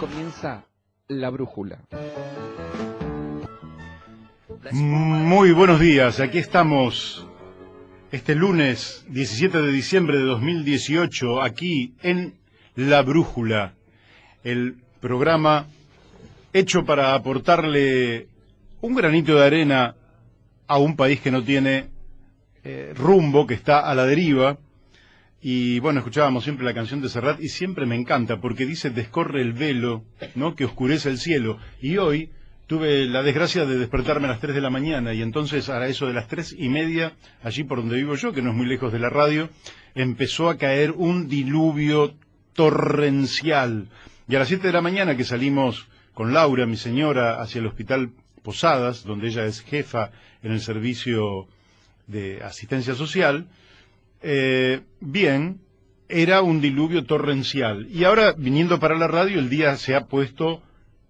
comienza La Brújula. Muy buenos días, aquí estamos este lunes 17 de diciembre de 2018, aquí en La Brújula, el programa hecho para aportarle un granito de arena a un país que no tiene rumbo, que está a la deriva. Y bueno, escuchábamos siempre la canción de Serrat y siempre me encanta porque dice descorre el velo, ¿no?, que oscurece el cielo. Y hoy tuve la desgracia de despertarme a las 3 de la mañana y entonces a eso de las 3:30, allí por donde vivo yo, que no es muy lejos de la radio, empezó a caer un diluvio torrencial. Y a las 7 de la mañana que salimos con Laura, mi señora, hacia el Hospital Posadas, donde ella es jefa en el servicio de asistencia social, bien, era un diluvio torrencial. Y ahora, viniendo para la radio, el día se ha puesto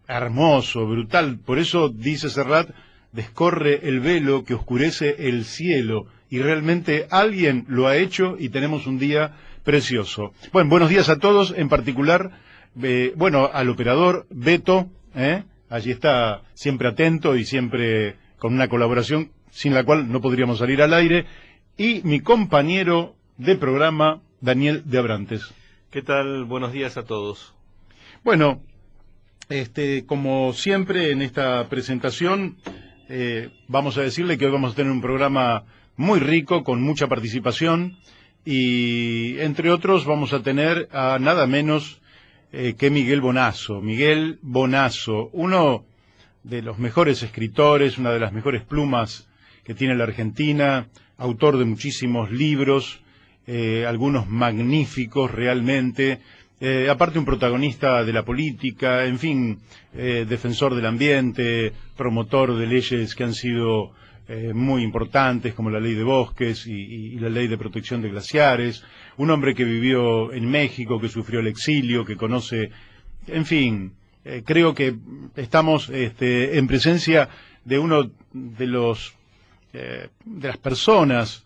hermoso, brutal. Por eso, dice Serrat, descorre el velo que oscurece el cielo. Y realmente alguien lo ha hecho y tenemos un día precioso. Bueno, buenos días a todos, en particular, al operador Beto, allí está siempre atento y siempre con una colaboración sin la cual no podríamos salir al aire. Y mi compañero de programa, Daniel de Abrantes. ¿Qué tal? Buenos días a todos. Bueno, como siempre en esta presentación, vamos a decirle que hoy vamos a tener un programa muy rico, con mucha participación, y entre otros vamos a tener a nada menos que Miguel Bonazo. Miguel Bonazo, uno de los mejores escritores, una de las mejores plumas que tiene la Argentina, autor de muchísimos libros, algunos magníficos realmente, aparte un protagonista de la política, en fin, defensor del ambiente, promotor de leyes que han sido muy importantes, como la ley de bosques y la ley de protección de glaciares, un hombre que vivió en México, que sufrió el exilio, que conoce, en fin, creo que estamos en presencia de uno de las personas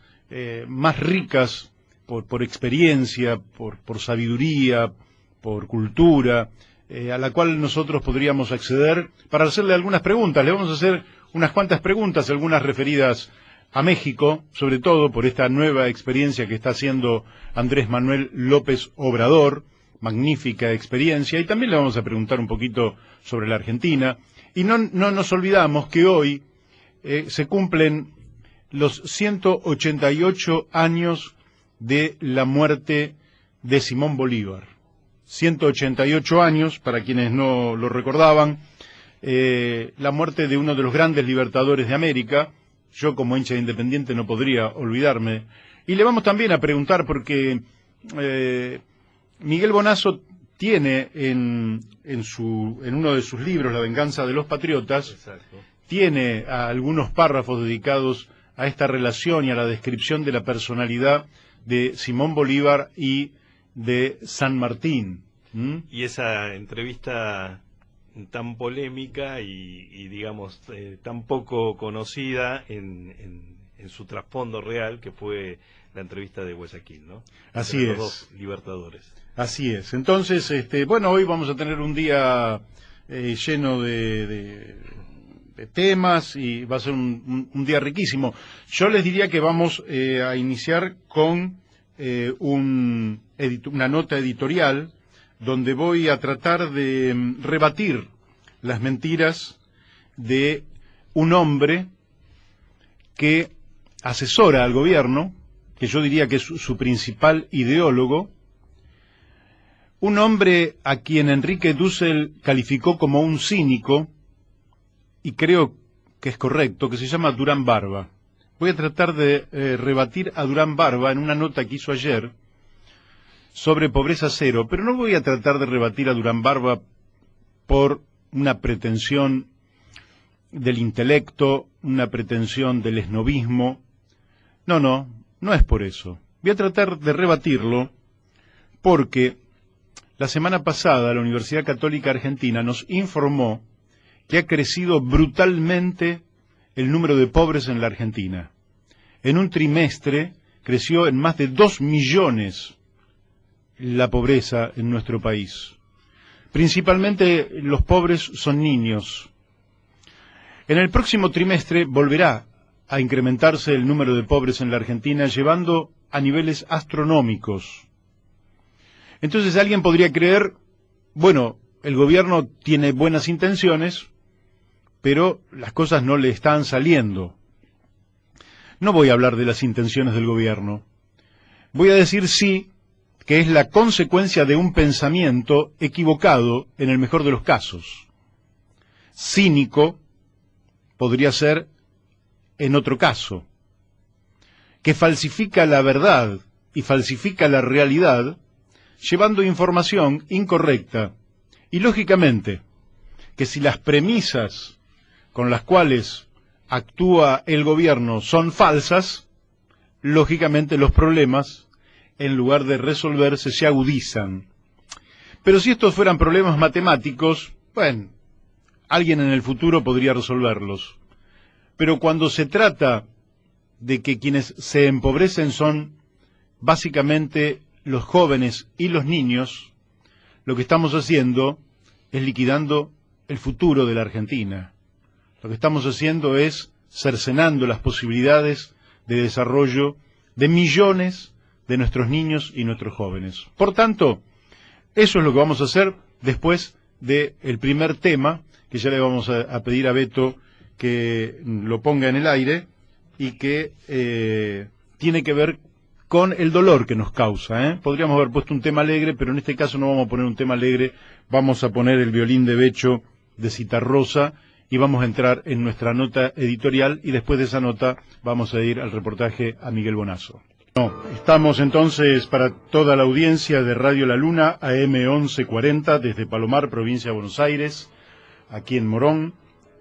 más ricas por experiencia, por sabiduría, por cultura, a la cual nosotros podríamos acceder para hacerle algunas preguntas. Le vamos a hacer unas cuantas preguntas, algunas referidas a México, sobre todo por esta nueva experiencia que está haciendo Andrés Manuel López Obrador, magnífica experiencia, y también le vamos a preguntar un poquito sobre la Argentina. Y no nos olvidamos que hoy se cumplen los 188 años de la muerte de Simón Bolívar. 188 años, para quienes no lo recordaban, la muerte de uno de los grandes libertadores de América. Yo como hincha de Independiente no podría olvidarme. Y le vamos también a preguntar porque Miguel Bonazo tiene en uno de sus libros, La venganza de los patriotas, exacto, tiene algunos párrafos dedicados a esta relación y a la descripción de la personalidad de Simón Bolívar y de San Martín. Y esa entrevista tan polémica y digamos, tan poco conocida en su trasfondo real, que fue la entrevista de Guayaquil, ¿no? Así Entre es. Los dos libertadores. Así es. Entonces, hoy vamos a tener un día lleno de temas y va a ser un día riquísimo. Yo les diría que vamos a iniciar con una nota editorial donde voy a tratar de rebatir las mentiras de un hombre que asesora al gobierno, que yo diría que es su principal ideólogo, un hombre a quien Enrique Dussel calificó como un cínico, y creo que es correcto, que se llama Durán Barba. Voy a tratar de rebatir a Durán Barba en una nota que hizo ayer sobre pobreza cero, pero no voy a tratar de rebatir a Durán Barba por una pretensión del intelecto, una pretensión del esnobismo. No es por eso. Voy a tratar de rebatirlo porque la semana pasada la Universidad Católica Argentina nos informó que ha crecido brutalmente el número de pobres en la Argentina. En un trimestre creció en más de 2 millones la pobreza en nuestro país. Principalmente los pobres son niños. En el próximo trimestre volverá a incrementarse el número de pobres en la Argentina, llevando a niveles astronómicos. Entonces alguien podría creer, bueno, el gobierno tiene buenas intenciones, pero las cosas no le están saliendo. No voy a hablar de las intenciones del gobierno. Voy a decir sí, que es la consecuencia de un pensamiento equivocado en el mejor de los casos. Cínico podría ser en otro caso, que falsifica la verdad y falsifica la realidad, llevando información incorrecta. Y lógicamente, que si las premisas con las cuales actúa el gobierno son falsas, lógicamente los problemas, en lugar de resolverse, se agudizan. Pero si estos fueran problemas matemáticos, bueno, alguien en el futuro podría resolverlos. Pero cuando se trata de que quienes se empobrecen son básicamente los jóvenes y los niños, lo que estamos haciendo es liquidando el futuro de la Argentina. Lo que estamos haciendo es cercenando las posibilidades de desarrollo de millones de nuestros niños y nuestros jóvenes. Por tanto, eso es lo que vamos a hacer después del primer tema, que ya le vamos a pedir a Beto que lo ponga en el aire y que tiene que ver con el dolor que nos causa. Podríamos haber puesto un tema alegre, pero en este caso no vamos a poner un tema alegre, vamos a poner el violín de Becho de Citarrosa y vamos a entrar en nuestra nota editorial y después de esa nota vamos a ir al reportaje a Miguel Bonazo. Estamos entonces para toda la audiencia de Radio La Luna, AM 1140, desde Palomar, provincia de Buenos Aires, aquí en Morón,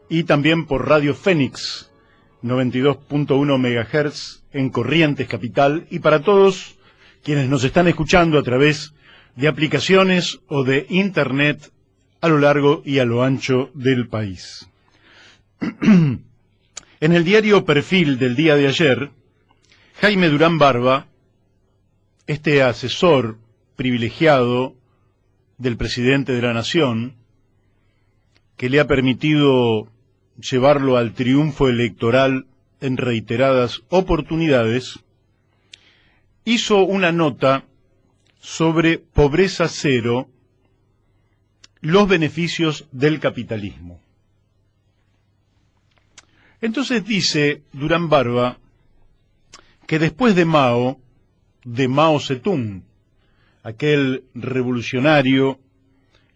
y también por Radio Fénix, 92.1 MHz en Corrientes Capital, y para todos quienes nos están escuchando a través de aplicaciones o de Internet a lo largo y a lo ancho del país. En el diario Perfil del día de ayer, Jaime Durán Barba, este asesor privilegiado del presidente de la Nación, que le ha permitido llevarlo al triunfo electoral en reiteradas oportunidades, hizo una nota sobre pobreza cero, los beneficios del capitalismo. Entonces dice Durán Barba que después de Mao Zedong, aquel revolucionario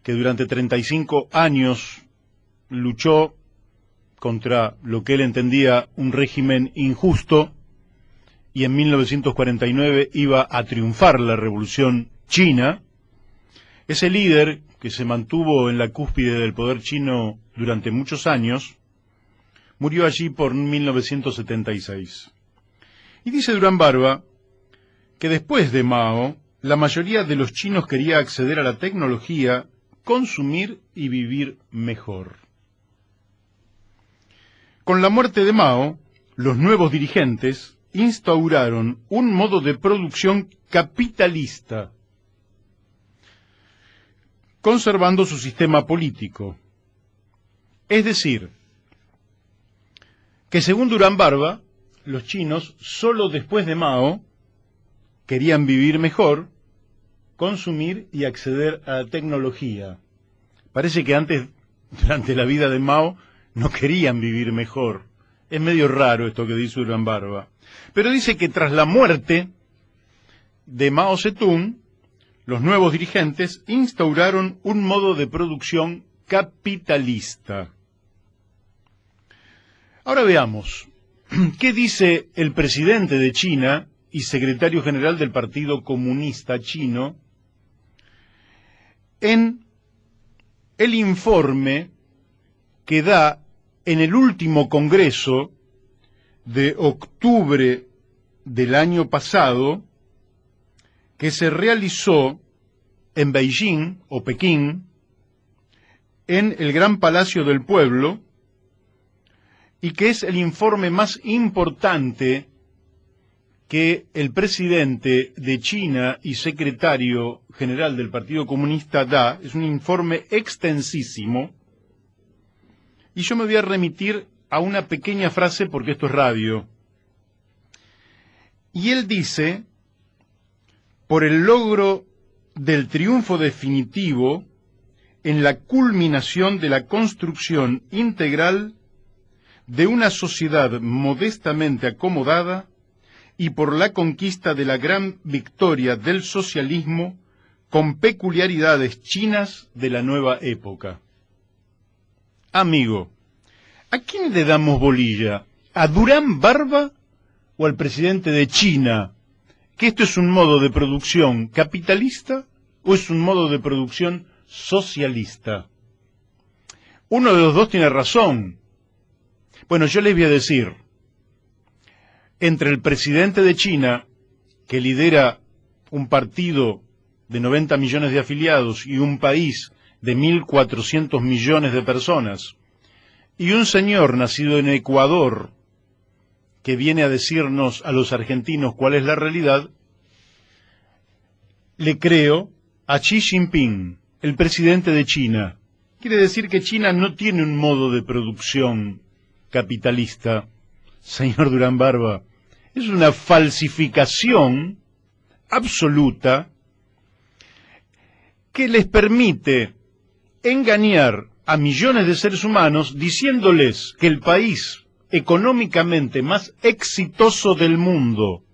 que durante 35 años luchó contra lo que él entendía un régimen injusto, y en 1949 iba a triunfar la revolución china, ese líder que se mantuvo en la cúspide del poder chino durante muchos años, murió allí por 1976. Y dice Durán Barba que después de Mao, la mayoría de los chinos quería acceder a la tecnología, consumir y vivir mejor. Con la muerte de Mao, los nuevos dirigentes instauraron un modo de producción capitalista, conservando su sistema político. Es decir, que según Durán Barba, los chinos, solo después de Mao, querían vivir mejor, consumir y acceder a la tecnología. Parece que antes, durante la vida de Mao, no querían vivir mejor. Es medio raro esto que dice Durán Barba. Pero dice que tras la muerte de Mao Zedong, los nuevos dirigentes instauraron un modo de producción capitalista. Ahora veamos, ¿qué dice el presidente de China y secretario general del Partido Comunista Chino en el informe que da en el último congreso de octubre del año pasado, que se realizó en Beijing o Pekín, en el Gran Palacio del Pueblo, y que es el informe más importante que el presidente de China y secretario general del Partido Comunista da. Es un informe extensísimo, y yo me voy a remitir a una pequeña frase porque esto es radio. Y él dice: por el logro del triunfo definitivo en la culminación de la construcción integral de una sociedad modestamente acomodada y por la conquista de la gran victoria del socialismo con peculiaridades chinas de la nueva época. Amigo, ¿a quién le damos bolilla? ¿A Durán Barba o al presidente de China? ¿Que esto es un modo de producción capitalista o es un modo de producción socialista? Uno de los dos tiene razón. Bueno, yo les voy a decir, entre el presidente de China, que lidera un partido de 90 millones de afiliados y un país de 1.400 millones de personas, y un señor nacido en Ecuador, que viene a decirnos a los argentinos cuál es la realidad, le creo a Xi Jinping, el presidente de China. Quiere decir que China no tiene un modo de producción capitalista, señor Durán Barba. Es una falsificación absoluta que les permite engañar a millones de seres humanos diciéndoles que el país económicamente más exitoso del mundo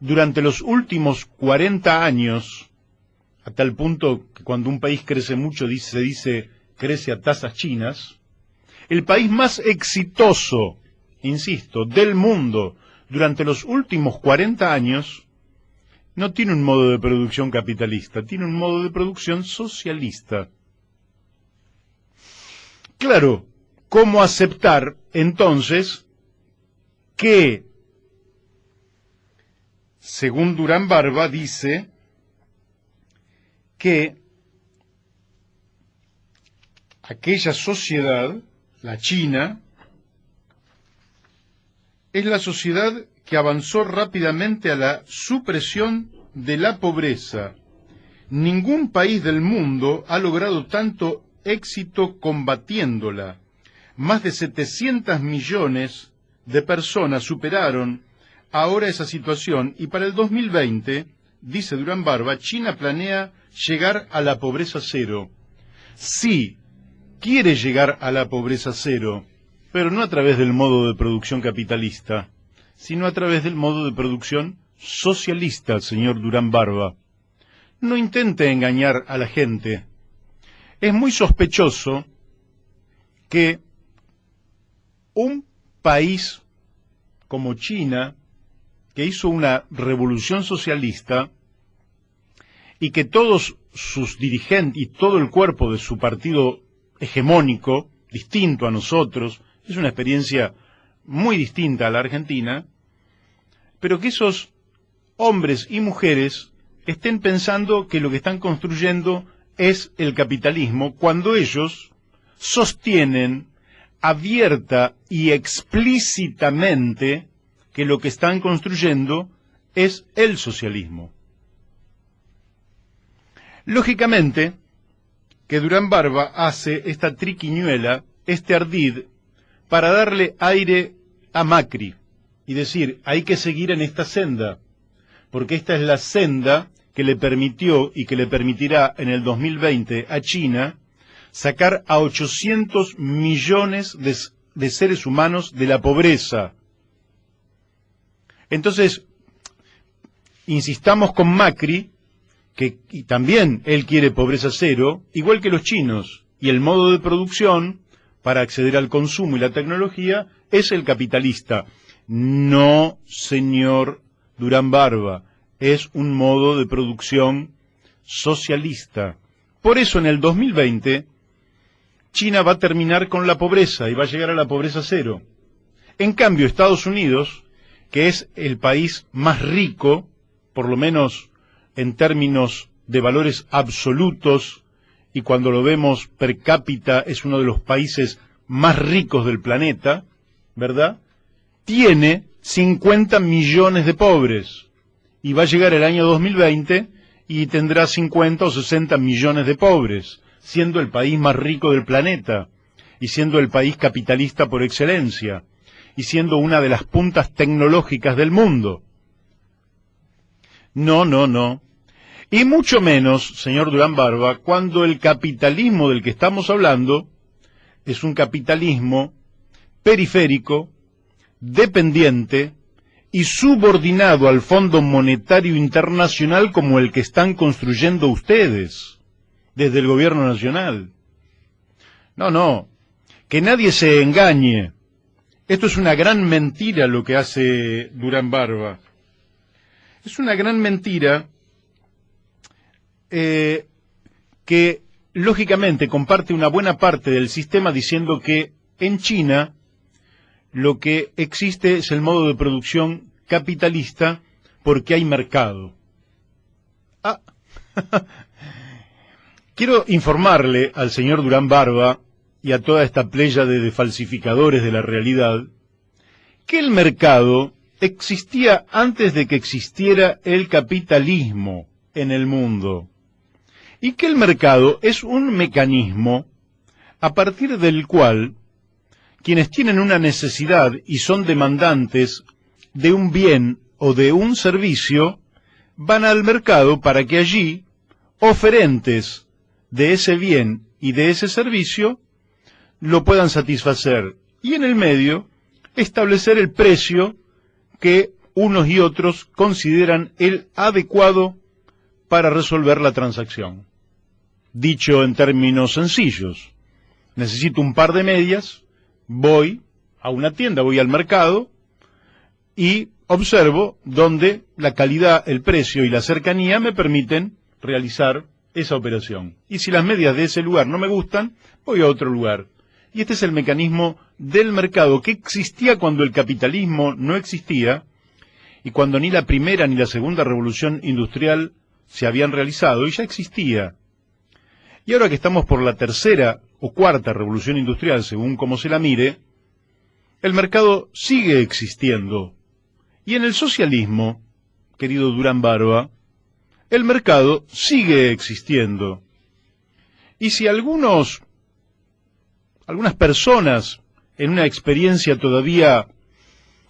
durante los últimos 40 años, a tal punto que cuando un país crece mucho se dice crece a tasas chinas, el país más exitoso, insisto, del mundo durante los últimos 40 años, no tiene un modo de producción capitalista, tiene un modo de producción socialista. Claro, ¿cómo aceptar entonces que, según Durán Barba, dice que aquella sociedad, la China, es la sociedad que avanzó rápidamente a la supresión de la pobreza? Ningún país del mundo ha logrado tanto éxito combatiéndola. Más de 700 millones de personas superaron ahora esa situación, y para el 2020, dice Durán Barba, China planea llegar a la pobreza cero. Sí, quiere llegar a la pobreza cero, pero no a través del modo de producción capitalista, sino a través del modo de producción socialista, señor Durán Barba. No intente engañar a la gente. Es muy sospechoso que un país como China, que hizo una revolución socialista y que todos sus dirigentes y todo el cuerpo de su partido hegemónico, distinto a nosotros, es una experiencia muy distinta a la Argentina, pero que esos hombres y mujeres estén pensando que lo que están construyendo es el capitalismo, cuando ellos sostienen abierta y explícitamente que lo que están construyendo es el socialismo. Lógicamente, que Durán Barba hace esta triquiñuela, este ardid, para darle aire a Macri y decir, hay que seguir en esta senda, porque esta es la senda que le permitió y que le permitirá en el 2020 a China sacar a 800 millones de seres humanos de la pobreza. Entonces, insistamos con Macri, y también él quiere pobreza cero, igual que los chinos, y el modo de producción para acceder al consumo y la tecnología es el capitalista. No, señor Durán Barba, es un modo de producción socialista. Por eso en el 2020 China va a terminar con la pobreza y va a llegar a la pobreza cero. En cambio, Estados Unidos, que es el país más rico, por lo menos en términos de valores absolutos, y cuando lo vemos per cápita es uno de los países más ricos del planeta, ¿verdad? Tiene 50 millones de pobres. Y va a llegar el año 2020 y tendrá 50 o 60 millones de pobres, siendo el país más rico del planeta, y siendo el país capitalista por excelencia, y siendo una de las puntas tecnológicas del mundo. No, no, no. Y mucho menos, señor Durán Barba, cuando el capitalismo del que estamos hablando es un capitalismo periférico, dependiente y subordinado al Fondo Monetario Internacional como el que están construyendo ustedes desde el gobierno nacional. No, no, que nadie se engañe. Esto es una gran mentira lo que hace Durán Barba. Es una gran mentira que lógicamente comparte una buena parte del sistema diciendo que en China lo que existe es el modo de producción capitalista porque hay mercado. Ah, quiero informarle al señor Durán Barba y a toda esta pléyade de falsificadores de la realidad que el mercado existía antes de que existiera el capitalismo en el mundo y que el mercado es un mecanismo a partir del cual quienes tienen una necesidad y son demandantes de un bien o de un servicio, van al mercado para que allí, oferentes de ese bien y de ese servicio, lo puedan satisfacer. Y en el medio, establecer el precio que unos y otros consideran el adecuado para resolver la transacción. Dicho en términos sencillos, necesito un par de medias, voy a una tienda, voy al mercado y observo donde la calidad, el precio y la cercanía me permiten realizar esa operación. Y si las medias de ese lugar no me gustan, voy a otro lugar. Y este es el mecanismo del mercado que existía cuando el capitalismo no existía y cuando ni la primera ni la segunda revolución industrial se habían realizado, y ya existía. Y ahora que estamos por la tercera o cuarta revolución industrial, según como se la mire, el mercado sigue existiendo. Y en el socialismo, querido Durán Barba, el mercado sigue existiendo. Y si algunas personas en una experiencia todavía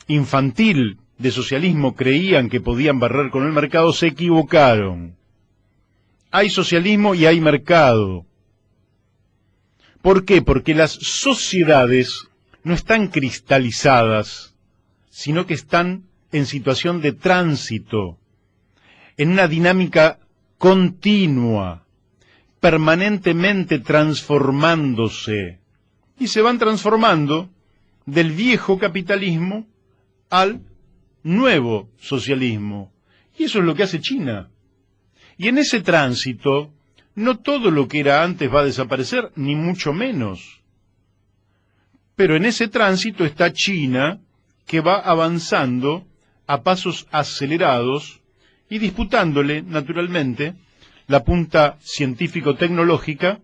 infantil de socialismo creían que podían barrer con el mercado, se equivocaron. Hay socialismo y hay mercado. ¿Por qué? Porque las sociedades no están cristalizadas, sino que están en situación de tránsito, en una dinámica continua, permanentemente transformándose, y se van transformando del viejo capitalismo al nuevo socialismo. Y eso es lo que hace China. Y en ese tránsito, no todo lo que era antes va a desaparecer, ni mucho menos. Pero en ese tránsito está China, que va avanzando a pasos acelerados y disputándole, naturalmente, la punta científico-tecnológica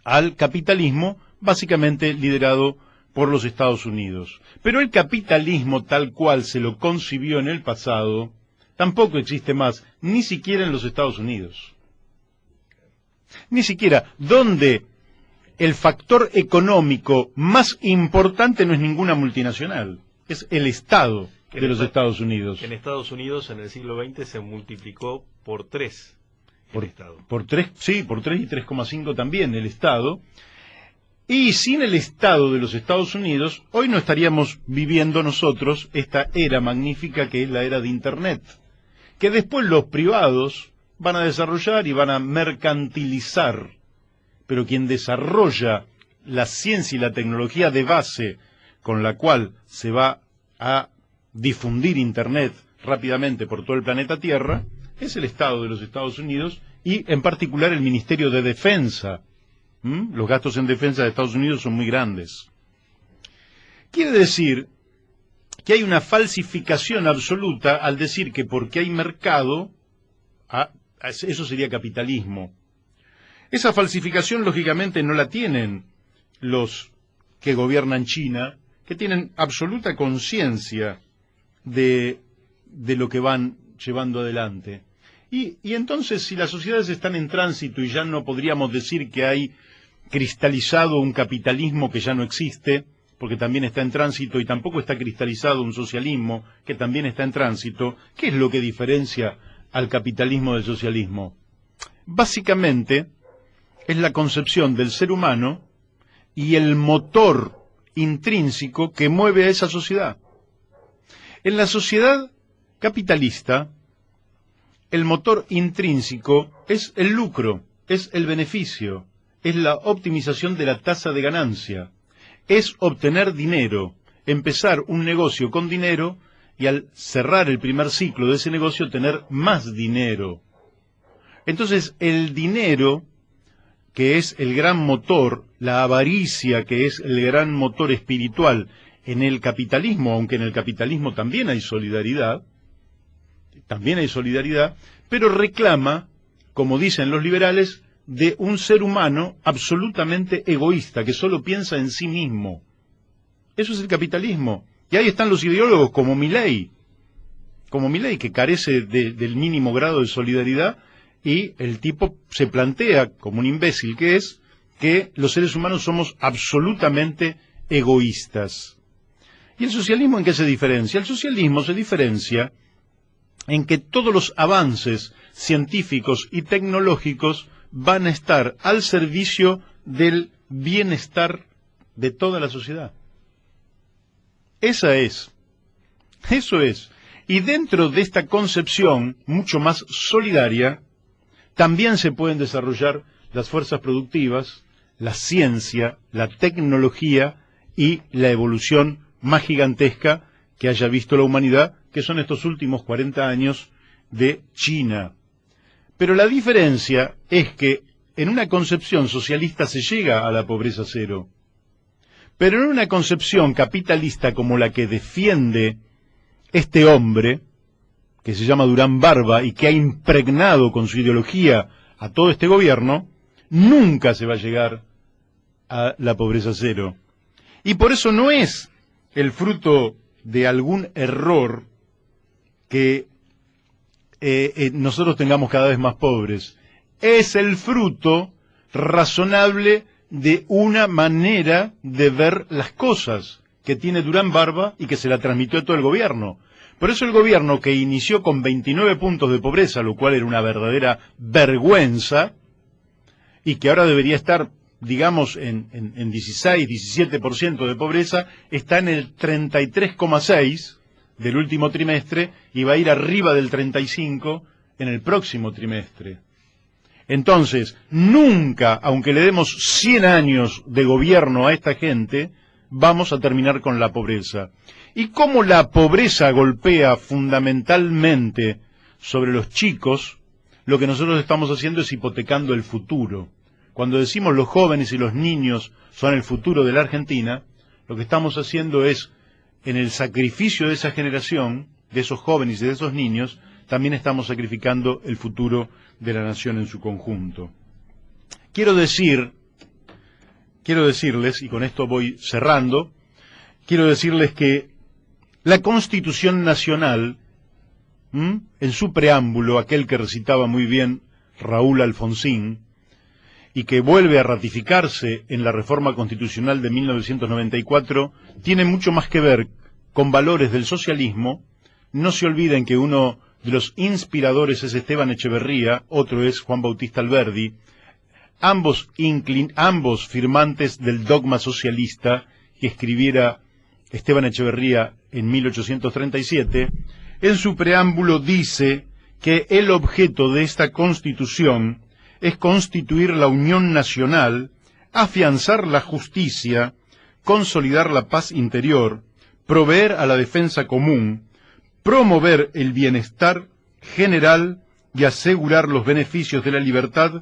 al capitalismo, básicamente liderado por los Estados Unidos. Pero el capitalismo tal cual se lo concibió en el pasado, tampoco existe más, ni siquiera en los Estados Unidos. Ni siquiera, donde el factor económico más importante no es ninguna multinacional, es el Estado de los Estados Unidos. En Estados Unidos en el siglo XX se multiplicó por 3 el Estado. Por 3, sí, por 3 y 3,5 también el Estado. Y sin el Estado de los Estados Unidos, hoy no estaríamos viviendo nosotros esta era magnífica que es la era de Internet, que después los privados van a desarrollar y van a mercantilizar. Pero quien desarrolla la ciencia y la tecnología de base con la cual se va a difundir Internet rápidamente por todo el planeta Tierra, es el Estado de los Estados Unidos y en particular el Ministerio de Defensa. Los gastos en defensa de Estados Unidos son muy grandes. Quiere decir que hay una falsificación absoluta al decir que porque hay mercado, eso sería capitalismo. Esa falsificación lógicamente no la tienen los que gobiernan China, que tienen absoluta conciencia de lo que van llevando adelante. Y entonces, si las sociedades están en tránsito y ya no podríamos decir que hay cristalizado un capitalismo que ya no existe, porque también está en tránsito, y tampoco está cristalizado un socialismo que también está en tránsito, ¿qué es lo que diferencia al capitalismo del socialismo? Básicamente, es la concepción del ser humano y el motor intrínseco que mueve a esa sociedad. En la sociedad capitalista, el motor intrínseco es el lucro, es el beneficio, es la optimización de la tasa de ganancia, es obtener dinero, empezar un negocio con dinero y al cerrar el primer ciclo de ese negocio tener más dinero. Entonces el dinero, que es el gran motor, la avaricia, que es el gran motor espiritual en el capitalismo, aunque en el capitalismo también hay solidaridad, pero reclama, como dicen los liberales, de un ser humano absolutamente egoísta, que solo piensa en sí mismo. Eso es el capitalismo. Y ahí están los ideólogos como Milei, que carece del mínimo grado de solidaridad, y el tipo se plantea, como un imbécil que es, que los seres humanos somos absolutamente egoístas. ¿Y el socialismo en qué se diferencia? El socialismo se diferencia en que todos los avances científicos y tecnológicos van a estar al servicio del bienestar de toda la sociedad. Eso es. Y dentro de esta concepción mucho más solidaria, también se pueden desarrollar las fuerzas productivas, la ciencia, la tecnología y la evolución más gigantesca que haya visto la humanidad, que son estos últimos 40 años de China. Pero la diferencia es que en una concepción socialista se llega a la pobreza cero, pero en una concepción capitalista como la que defiende este hombre, que se llama Durán Barba y que ha impregnado con su ideología a todo este gobierno, nunca se va a llegar a la pobreza cero. Y por eso no es el fruto de algún error que nosotros tengamos cada vez más pobres. Es el fruto razonable de una manera de ver las cosas que tiene Durán Barba y que se la transmitió a todo el gobierno. Por eso el gobierno, que inició con 29 puntos de pobreza, lo cual era una verdadera vergüenza, y que ahora debería estar, digamos, en 16, 17% de pobreza, está en el 33,6% del último trimestre y va a ir arriba del 35% en el próximo trimestre. Entonces, nunca, aunque le demos 100 años de gobierno a esta gente, vamos a terminar con la pobreza. Y como la pobreza golpea fundamentalmente sobre los chicos, lo que nosotros estamos haciendo es hipotecando el futuro. Cuando decimos los jóvenes y los niños son el futuro de la Argentina, lo que estamos haciendo es, en el sacrificio de esa generación, de esos jóvenes y de esos niños, también estamos sacrificando el futuro de la nación en su conjunto. Quiero decirles, y con esto voy cerrando, quiero decirles que la Constitución Nacional, en su preámbulo, aquel que recitaba muy bien Raúl Alfonsín, y que vuelve a ratificarse en la reforma constitucional de 1994, tiene mucho más que ver con valores del socialismo. No se olviden que uno de los inspiradores es Esteban Echeverría, otro es Juan Bautista Alberdi, ambos firmantes del dogma socialista que escribiera Esteban Echeverría en 1837. En su preámbulo dice que el objeto de esta Constitución es constituir la unión nacional, afianzar la justicia, consolidar la paz interior, proveer a la defensa común, promover el bienestar general y asegurar los beneficios de la libertad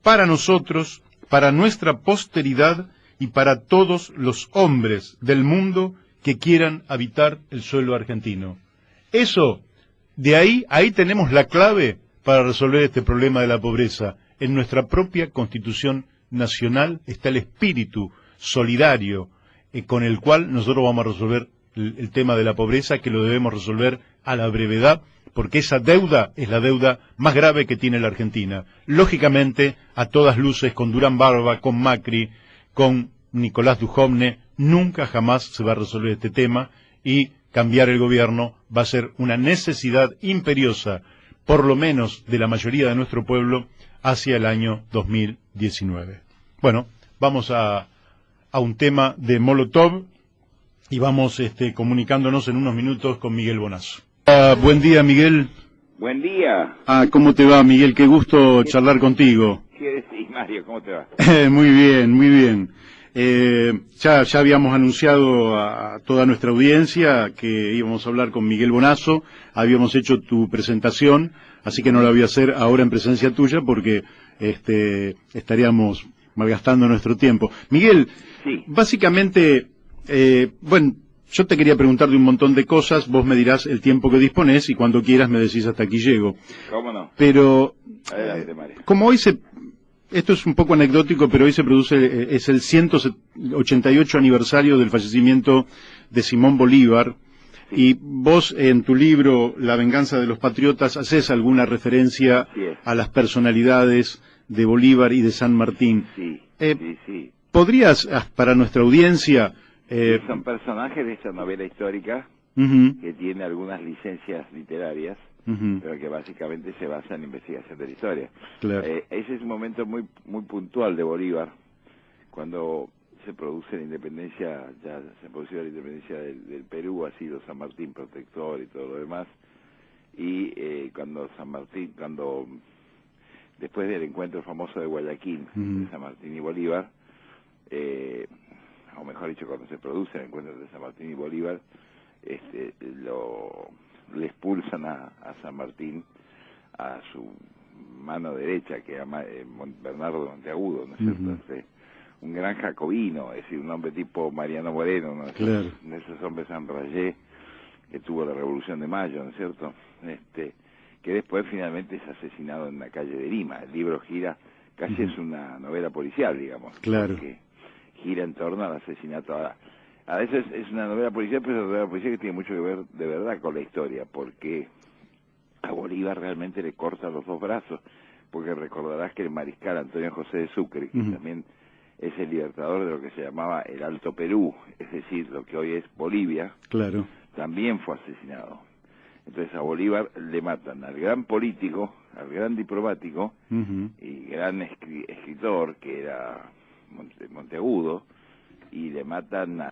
para nosotros, para nuestra posteridad y para todos los hombres del mundo que quieran habitar el suelo argentino. Eso, ahí tenemos la clave para resolver este problema de la pobreza. En nuestra propia Constitución Nacional está el espíritu solidario con el cual nosotros vamos a resolver el tema de la pobreza, que lo debemos resolver a la brevedad, porque esa deuda es la deuda más grave que tiene la Argentina. Lógicamente, a todas luces, con Durán Barba, con Macri, con Nicolás Dujovne, nunca jamás se va a resolver este tema, y cambiar el gobierno va a ser una necesidad imperiosa, por lo menos de la mayoría de nuestro pueblo, hacia el año 2019. Bueno, vamos a un tema de Molotov y vamos comunicándonos en unos minutos con Miguel Bonazo. Buen día, Miguel. Buen día. ¿Cómo te va, Miguel? Qué gusto charlar contigo. ¿Qué decís, Mario? ¿Cómo te va? Muy bien, muy bien. Ya habíamos anunciado a toda nuestra audiencia que íbamos a hablar con Miguel Bonazo, habíamos hecho tu presentación, así que no la voy a hacer ahora en presencia tuya porque estaríamos malgastando nuestro tiempo. Miguel, sí. Básicamente, bueno, yo te quería preguntar de un montón de cosas, vos me dirás el tiempo que disponés y cuando quieras me decís hasta aquí llego. ¿Cómo no? Pero, adelante, Mario. como hoy esto es un poco anecdótico, pero hoy se produce, es el 188 aniversario del fallecimiento de Simón Bolívar, y vos en tu libro La venganza de los patriotas haces alguna referencia a las personalidades de Bolívar y de San Martín. Sí, sí. ¿Podrías, para nuestra audiencia... son personajes de esta novela histórica que tiene algunas licencias literarias, pero que básicamente se basa en investigación de la historia. Claro. Ese es un momento muy puntual de Bolívar, cuando se produce la independencia, ya se produjo la independencia del Perú, ha sido San Martín protector y todo lo demás, y cuando después del encuentro famoso de Guayaquil, de San Martín y Bolívar, o mejor dicho, cuando se produce el encuentro de San Martín y Bolívar, le expulsan a San Martín a su mano derecha, que era Bernardo de Monteagudo, ¿no es cierto? Un gran jacobino, es decir, un hombre tipo Mariano Moreno, ¿no? Claro. De esos hombres enrayé que tuvo la Revolución de Mayo, ¿no es cierto? Que después finalmente es asesinado en la calle de Lima. El libro gira, casi es una novela policial, digamos. Claro. Porque gira en torno al asesinato. A veces es una novela policial, pero es una novela policial que tiene mucho que ver de verdad con la historia, porque a Bolívar realmente le cortan los dos brazos, porque recordarás que el mariscal Antonio José de Sucre, que también es el libertador de lo que se llamaba el Alto Perú, es decir, lo que hoy es Bolivia, claro, también fue asesinado. Entonces a Bolívar le matan al gran político, al gran diplomático y gran escritor, que era Monteagudo, y le matan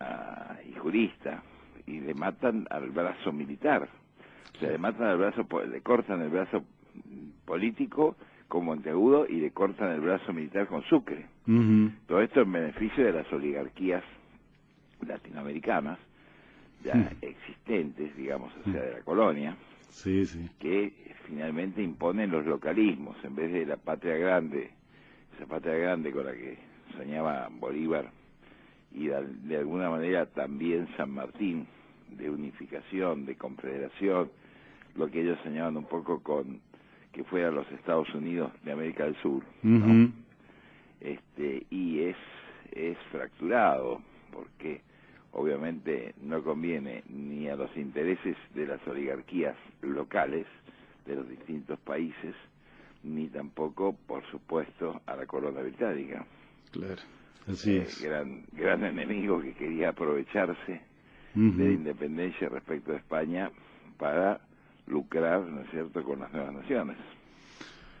y jurista, y le matan al brazo militar. O sea, le matan al brazo, le cortan el brazo político con Monteagudo y le cortan el brazo militar con Sucre. Todo esto en beneficio de las oligarquías latinoamericanas ya existentes, digamos, o sea, de la colonia, que finalmente imponen los localismos en vez de la patria grande, esa patria grande con la que soñaba Bolívar y de alguna manera también San Martín, de unificación, de confederación, lo que ellos soñaban un poco con que fuera los Estados Unidos de América del Sur, ¿no? Y es fracturado, porque obviamente no conviene ni a los intereses de las oligarquías locales de los distintos países, ni tampoco, por supuesto, a la corona británica. Claro, así es. Gran enemigo que quería aprovecharse de la independencia respecto a España para lucrar, ¿no es cierto?, con las nuevas naciones.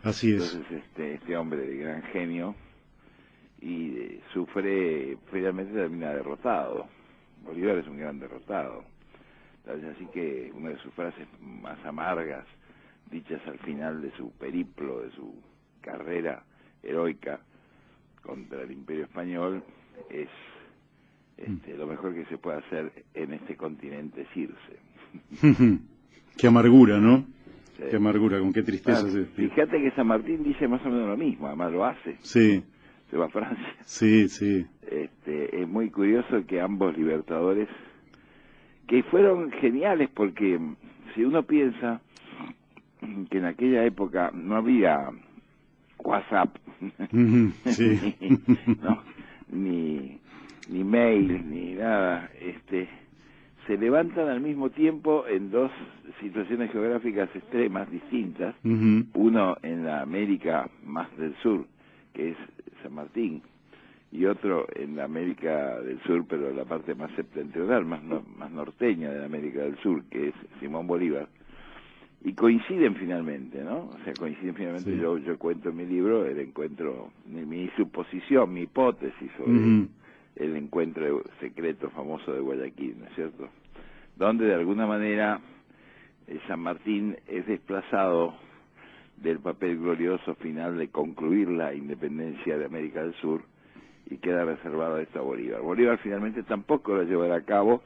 Así es. Entonces este hombre de gran genio y sufre, finalmente termina derrotado. Bolívar es un gran derrotado. Así que una de sus frases más amargas, dichas al final de su periplo, de su carrera heroica contra el Imperio Español, es lo mejor que se puede hacer en este continente es irse. Qué amargura, ¿no? Sí. Qué amargura, con qué tristeza. Fíjate que San Martín dice más o menos lo mismo, además lo hace. Sí. Se va a Francia. Sí, sí. Es muy curioso que ambos libertadores, que fueron geniales, porque si uno piensa que en aquella época no había WhatsApp, sí. ni mail, ni nada, se levantan al mismo tiempo en dos situaciones geográficas extremas, distintas. Uno en la América más del sur, que es San Martín, y otro en la América del Sur, pero la parte más septentrional, más norteña de la América del Sur, que es Simón Bolívar. Y coinciden finalmente, ¿no? O sea, coinciden finalmente. Sí. Yo cuento en mi libro el encuentro, mi suposición, mi hipótesis sobre el encuentro secreto famoso de Guayaquil, ¿no es cierto? Donde de alguna manera San Martín es desplazado del papel glorioso final de concluir la independencia de América del Sur y queda reservado esto a Bolívar. Bolívar finalmente tampoco lo llevará a cabo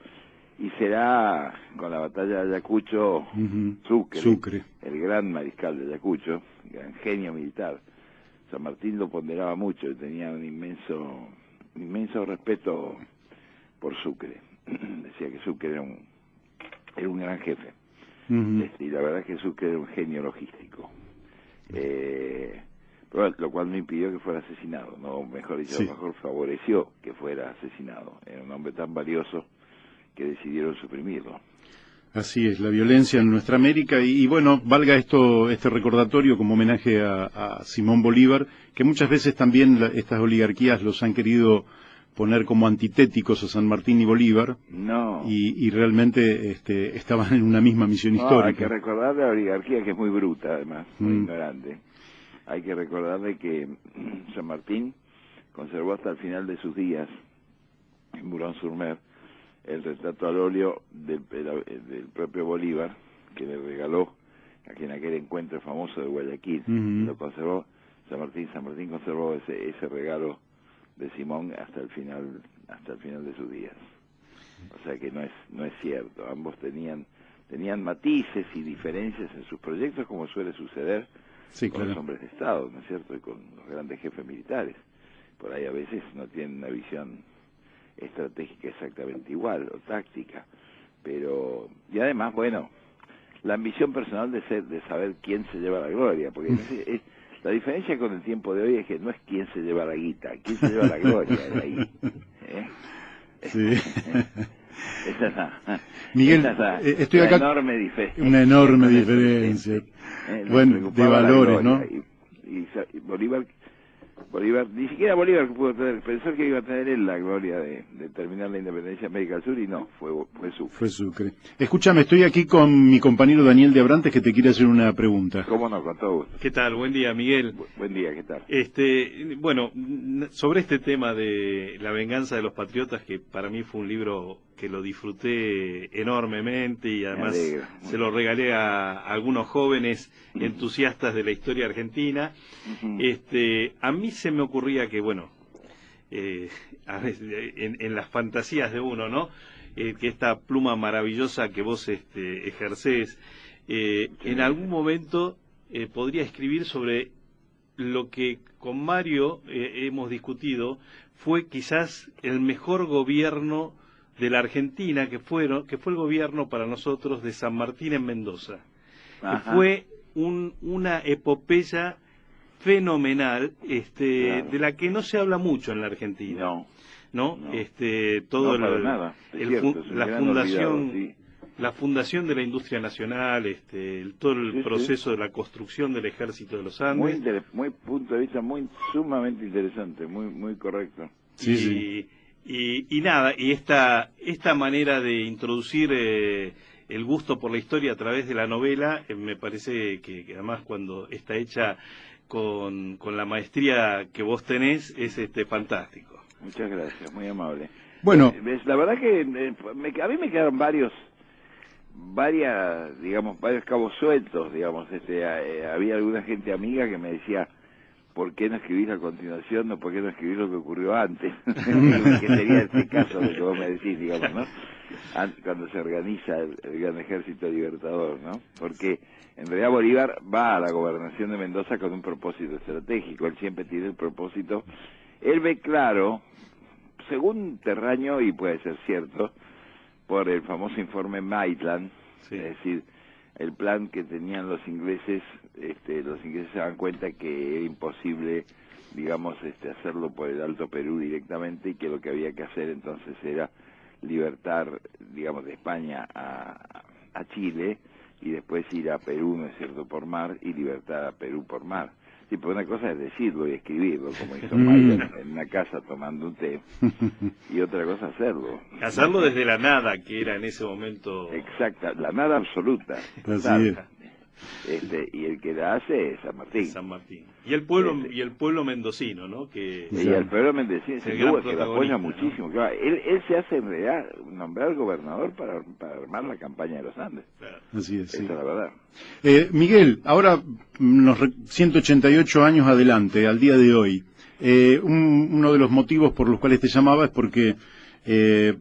y será con la batalla de Ayacucho Sucre, el gran mariscal de Ayacucho, gran genio militar. San Martín lo ponderaba mucho y tenía un inmenso respeto por Sucre. Decía que Sucre era un gran jefe. Y la verdad es que Sucre era un genio logístico. Pero, lo cual no impidió que fuera asesinado, no, mejor dicho, mejor favoreció que fuera asesinado. Era un hombre tan valioso que decidieron suprimirlo. Así es, la violencia en nuestra América, y bueno, valga este recordatorio como homenaje a Simón Bolívar, que muchas veces también estas oligarquías los han querido poner como antitéticos a San Martín y Bolívar, y realmente estaban en una misma misión histórica. Hay que recordar la oligarquía, que es muy bruta además, muy ignorante. Hay que recordarle que San Martín conservó hasta el final de sus días en Boulogne-sur-Mer el retrato al óleo del propio Bolívar, que le regaló en aquel encuentro famoso de Guayaquil. Lo conservó San Martín conservó ese regalo de Simón hasta el final de sus días. O sea que no es cierto. Ambos tenían matices y diferencias en sus proyectos, como suele suceder con los hombres de Estado, ¿no es cierto? Y con los grandes jefes militares. Por ahí a veces no tienen una visión estratégica exactamente igual, o táctica. Y además, bueno, la ambición personal de saber quién se lleva la gloria, porque la diferencia con el tiempo de hoy es que no es quién se lleva la guita, quién se lleva la gloria de ahí. Sí. Esa Miguel, estoy acá. Una enorme diferencia. Bueno, de valores, ¿no? Y Bolívar, ni siquiera Bolívar pudo tener, pensó que iba a tener él la gloria de terminar la independencia de América del Sur, y no, fue Sucre. Fue Sucre. Escúchame, estoy aquí con mi compañero Daniel de Abrantes, que te quiere hacer una pregunta. ¿Cómo no? Con todo gusto. ¿Qué tal? Buen día, Miguel. Buen día, ¿qué tal? Bueno, sobre este tema de La venganza de los patriotas, que para mí fue un libro que lo disfruté enormemente, y además se lo regalé a algunos jóvenes entusiastas de la historia argentina. A mí se me ocurría que, bueno, a veces, en las fantasías de uno, ¿no? Que esta pluma maravillosa que vos ejercés, en algún momento podría escribir sobre lo que con Mario hemos discutido, fue quizás el mejor gobierno de la Argentina, que fue el gobierno para nosotros de San Martín en Mendoza. Fue una epopeya fenomenal, de la que no se habla mucho en la Argentina. La fundación de la industria nacional, todo el proceso de la construcción del ejército de los Andes. Muy punto de vista sumamente interesante, muy correcto. Y nada, y esta manera de introducir el gusto por la historia a través de la novela, me parece que además cuando está hecha con la maestría que vos tenés, es fantástico. Muchas gracias, muy amable. Bueno, la verdad que a mí me quedaron varios cabos sueltos, digamos. Había alguna gente amiga que me decía, ¿por qué no escribís a continuación? ¿O por qué no escribís lo que ocurrió antes? Que sería este caso de que vos me decís, digamos, ¿no? Cuando se organiza el gran ejército libertador, ¿no? Porque en realidad Bolívar va a la gobernación de Mendoza con un propósito estratégico. Él siempre tiene el propósito. Él ve claro, según Terraño, y puede ser cierto, por el famoso informe Maitland, es decir, el plan que tenían los ingleses se dan cuenta que era imposible, digamos, hacerlo por el Alto Perú directamente, y que lo que había que hacer entonces era libertar, digamos, de España a Chile, y después ir a Perú, ¿no es cierto?, por mar, y libertar a Perú por mar. Sí, pues una cosa es decirlo y escribirlo, como hizo Maya en una casa tomando un té, y otra cosa hacerlo. Hacerlo desde la nada, que era en ese momento... Exacta, la nada absoluta. Así es. Y el que la hace es San Martín. San Martín. Y el pueblo mendocino, ¿no? Que Y el pueblo mendocino, sin duda, que lo apoya muchísimo. ¿no? Claro, él se hace en realidad nombrar gobernador para armar la campaña de los Andes. Claro. Así es, sí. Esa es la verdad. Miguel, ahora 188 años adelante, al día de hoy, uno de los motivos por los cuales te llamaba es porque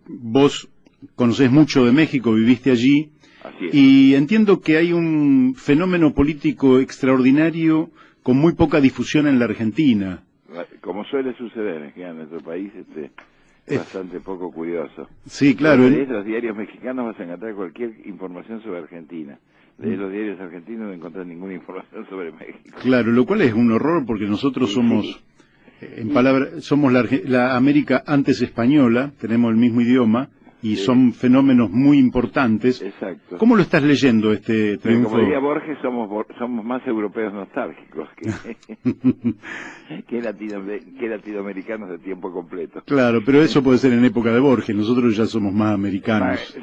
vos conocés mucho de México, viviste allí, Así es. y entiendo que hay un fenómeno político extraordinario con muy poca difusión en la Argentina. Como suele suceder en nuestro país, es bastante poco curioso. Sí, claro. Si lees los diarios mexicanos vas a encontrar cualquier información sobre Argentina. Lees los diarios argentinos no encontrar ninguna información sobre México. Claro, lo cual es un horror porque nosotros somos, en palabras, somos la América antes española, tenemos el mismo idioma y son fenómenos muy importantes. Exacto. ¿Cómo lo estás leyendo este triunfo? Como diría Borges, somos más europeos nostálgicos que latinoamericanos de tiempo completo. Claro, pero eso puede ser en época de Borges, nosotros ya somos más americanos.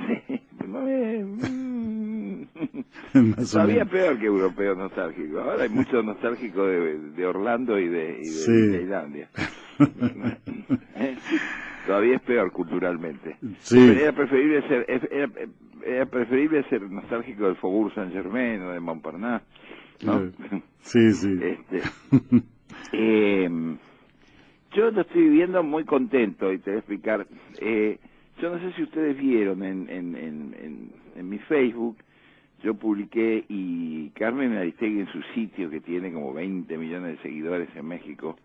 Más o Todavía menos. peor que europeos nostálgicos. Ahora hay muchos nostálgicos de Orlando y de Tailandia. Todavía es peor culturalmente. Sí. Pero era preferible ser nostálgico del Faubourg Saint-Germain o de Montparnasse, ¿no? Sí, sí. Yo lo estoy viviendo muy contento y te voy a explicar. Yo no sé si ustedes vieron en mi Facebook, yo publiqué, y Carmen Aristegui en su sitio, que tiene como 20 millones de seguidores en México,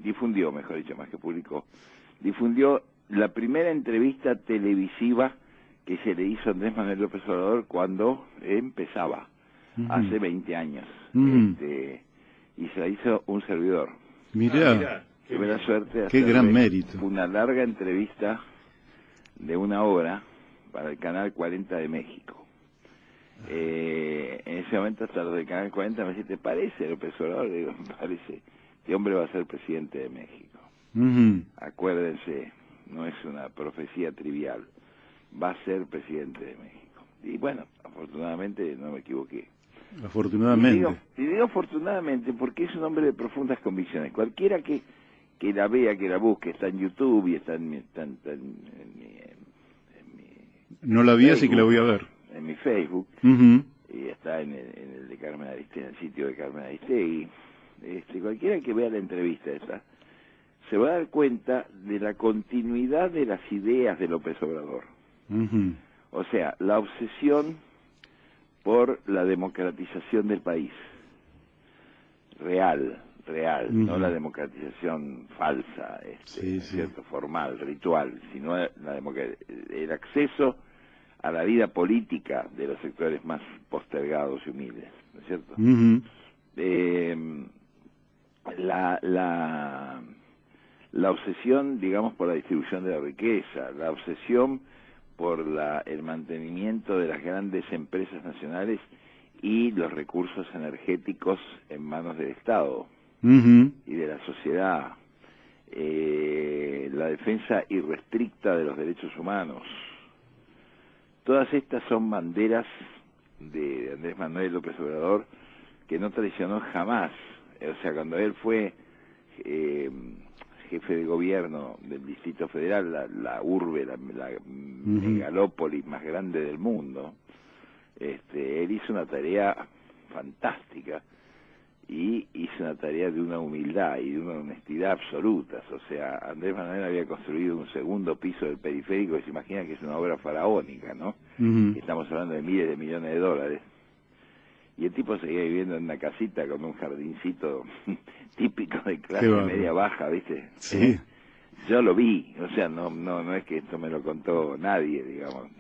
difundió, mejor dicho, más que publicó, difundió la primera entrevista televisiva que se le hizo a Andrés Manuel López Obrador cuando empezaba, hace 20 años, y se la hizo un servidor. Mirá, Tuve la suerte de qué gran hacerle mérito. una larga entrevista de 1 hora para el Canal 40 de México. En ese momento hasta los del Canal 40 me decían, ¿te parece López Obrador? Le digo, me parece. Este hombre va a ser presidente de México. Acuérdense, no es una profecía trivial. Va a ser presidente de México. Y bueno, afortunadamente no me equivoqué. Afortunadamente. Y digo afortunadamente porque es un hombre de profundas convicciones. Cualquiera que la vea, que la busque, está en YouTube y está en mi No la vi, Facebook, así que la voy a ver. En mi Facebook, y está en el de Carmen Aristegui, en el sitio de Carmen Aristegui. Cualquiera que vea la entrevista esa se va a dar cuenta de la continuidad de las ideas de López Obrador. O sea, la obsesión por la democratización del país. Real, no la democratización falsa, cierto, formal, ritual, sino el acceso a la vida política de los sectores más postergados y humildes, ¿no es cierto? La obsesión, digamos, por la distribución de la riqueza, la obsesión por el mantenimiento de las grandes empresas nacionales y los recursos energéticos en manos del Estado y de la sociedad, la defensa irrestricta de los derechos humanos. Todas estas son banderas de Andrés Manuel López Obrador, que no traicionó jamás. O sea, cuando él fue jefe de gobierno del Distrito Federal, la urbe, la megalópolis más grande del mundo, él hizo una tarea fantástica, y hizo una tarea de una humildad y de una honestidad absolutas. O sea, Andrés Manuel había construido un segundo piso del periférico, y se imagina que es una obra faraónica, ¿no? Estamos hablando de miles de millones de dólares. Y el tipo seguía viviendo en una casita con un jardincito típico de clase media baja, ¿viste? Sí. Yo lo vi, o sea, no es que esto me lo contó nadie, digamos.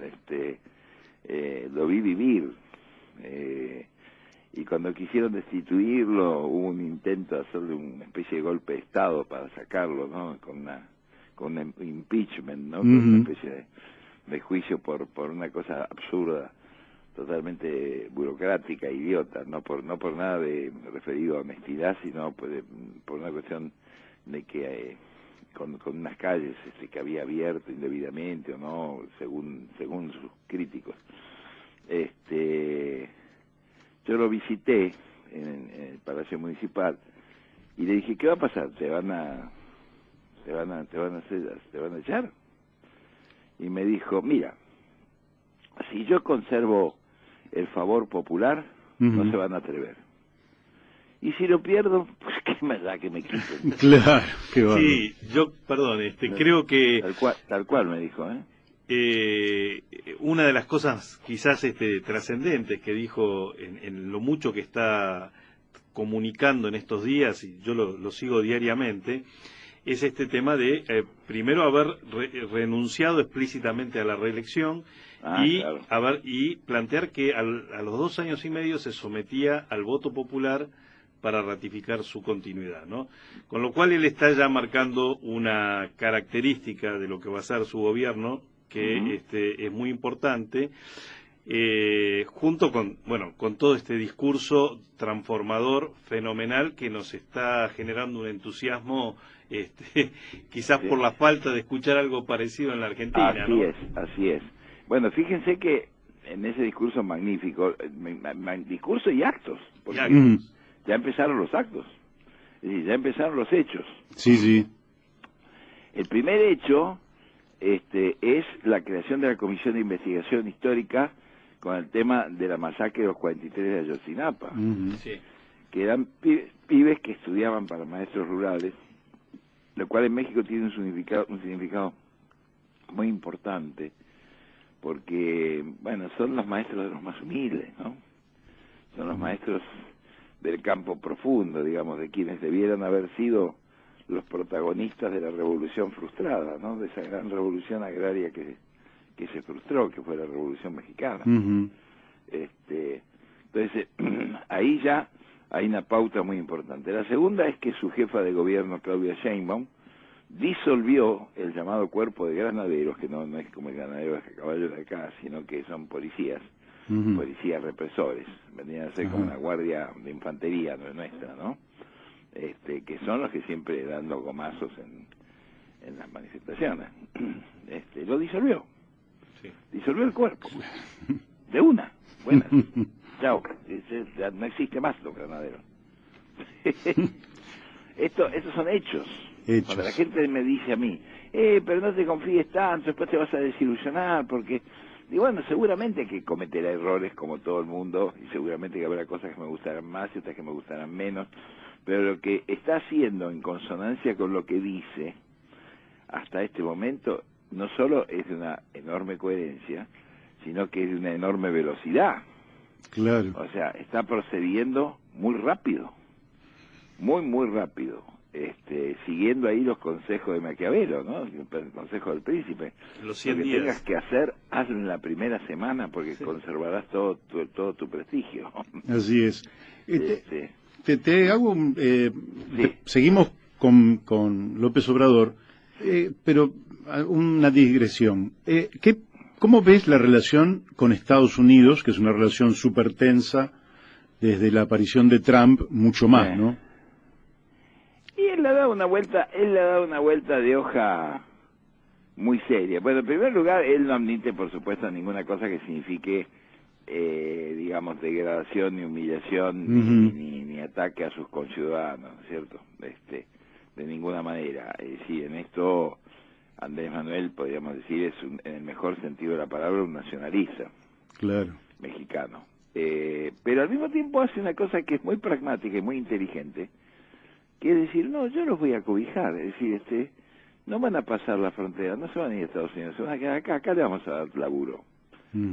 Lo vi vivir. Y cuando quisieron destituirlo, hubo un intento de hacerle una especie de golpe de Estado para sacarlo, ¿no? Con con impeachment, ¿no? Con una especie de juicio por una cosa absurda, totalmente burocrática, idiota, no por nada de referido a honestidad, sino por una cuestión de que con unas calles que había abierto indebidamente o no, según sus críticos. Yo lo visité en el Palacio Municipal y le dije, ¿qué va a pasar? ¿Te van a echar? Y me dijo, mira, si yo conservo el favor popular, no se van a atrever. Y si lo pierdo, pues qué más da que me quiten. Claro, qué va. Sí, yo, perdón, creo que... Tal cual me dijo, una de las cosas quizás trascendentes que dijo en lo mucho que está comunicando en estos días, y yo lo sigo diariamente, es este tema de primero haber renunciado explícitamente a la reelección claro. y plantear que a los 2 años y medio se sometía al voto popular para ratificar su continuidad, ¿no? Con lo cual él está ya marcando una característica de lo que va a ser su gobierno que es muy importante, junto con todo este discurso transformador, fenomenal, que nos está generando un entusiasmo, quizás por la falta de escuchar algo parecido en la Argentina, Así es. Bueno, fíjense que en ese discurso magnífico, discurso y actos, porque ya empezaron los actos, es decir, ya empezaron los hechos. Sí. El primer hecho es la creación de la Comisión de Investigación Histórica con el tema de la masacre de los 43 de Ayotzinapa, que eran pibes que estudiaban para maestros rurales, lo cual en México tiene un significado muy importante, porque, bueno, son los maestros de los más humildes, ¿no? Son los maestros del campo profundo, digamos, de quienes debieran haber sido los protagonistas de la revolución frustrada, ¿no? De esa gran revolución agraria que se frustró, que fue la Revolución Mexicana. Entonces, ahí ya hay una pauta muy importante. La segunda es que su jefa de gobierno, Claudia Sheinbaum, disolvió el llamado cuerpo de granaderos, que no es como el granadero de caballos de acá, sino que son policías, policías represores, vendrían a ser como una guardia de infantería, no es nuestra, ¿no? Que son los que siempre dan los gomazos en las manifestaciones. Lo disolvió. Disolvió el cuerpo. De una. Buenas. Chao. Ya no existe más los granaderos. Estos son hechos. Cuando la gente me dice a mí, pero no te confíes tanto, después te vas a desilusionar, porque... Y bueno, seguramente que cometerá errores como todo el mundo, y seguramente que habrá cosas que me gustarán más y otras que me gustarán menos, pero lo que está haciendo en consonancia con lo que dice hasta este momento no solo es de una enorme coherencia, sino que es de una enorme velocidad. Claro. O sea, está procediendo muy rápido, muy rápido, siguiendo ahí los consejos de Maquiavelo, ¿no? El consejo del príncipe. Los 100 lo que días. tengas que hacer, hazlo en la primera semana, porque conservarás todo tu prestigio. Así es. Te hago seguimos con López Obrador, pero una digresión. ¿Cómo ves la relación con Estados Unidos, que es una relación súper tensa desde la aparición de Trump, mucho más, ¿no? Y él le ha dado una vuelta de hoja muy seria. Bueno, en primer lugar, él no admite, por supuesto, ninguna cosa que signifique, digamos, degradación ni humillación ni ataque a sus conciudadanos, ¿cierto? De ninguna manera. Sí, en esto Andrés Manuel, podríamos decir, es en el mejor sentido de la palabra, un nacionalista. Claro. Mexicano. Pero al mismo tiempo hace una cosa que es muy pragmática y muy inteligente, que es decir, no, yo los voy a cobijar, es decir, no van a pasar la frontera, no se van a ir a Estados Unidos, se van a quedar acá le vamos a dar laburo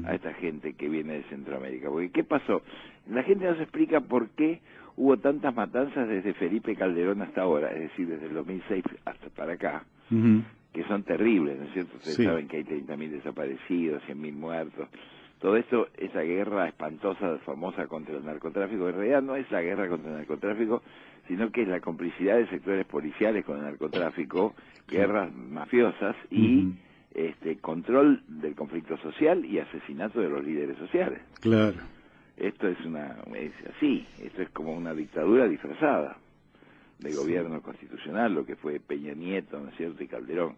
a esta gente que viene de Centroamérica. Porque ¿qué pasó? La gente no se explica por qué hubo tantas matanzas desde Felipe Calderón hasta ahora, es decir, desde el 2006 hasta para acá, que son terribles, ¿no es cierto? Ustedes saben que hay 30.000 desaparecidos, 100.000 muertos, todo esto, esa guerra espantosa, famosa contra el narcotráfico, en realidad no es la guerra contra el narcotráfico, sino que es la complicidad de sectores policiales con el narcotráfico, guerras mafiosas y control del conflicto social y asesinato de los líderes sociales. Claro. Esto es así, esto es como una dictadura disfrazada de gobierno constitucional, lo que fue Peña Nieto, ¿no es cierto?, y Calderón.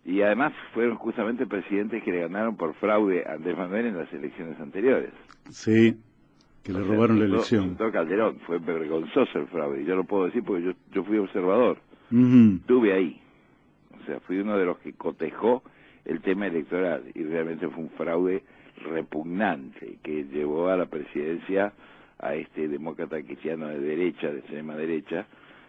Y además fueron justamente presidentes que le ganaron por fraude a Andrés Manuel en las elecciones anteriores. Sí, que le robaron la elección. Calderón, fue vergonzoso el fraude, y yo lo puedo decir porque yo fui observador, estuve ahí, o sea, fui uno de los que cotejó el tema electoral, y realmente fue un fraude repugnante que llevó a la presidencia a este demócrata cristiano de derecha, de extrema derecha,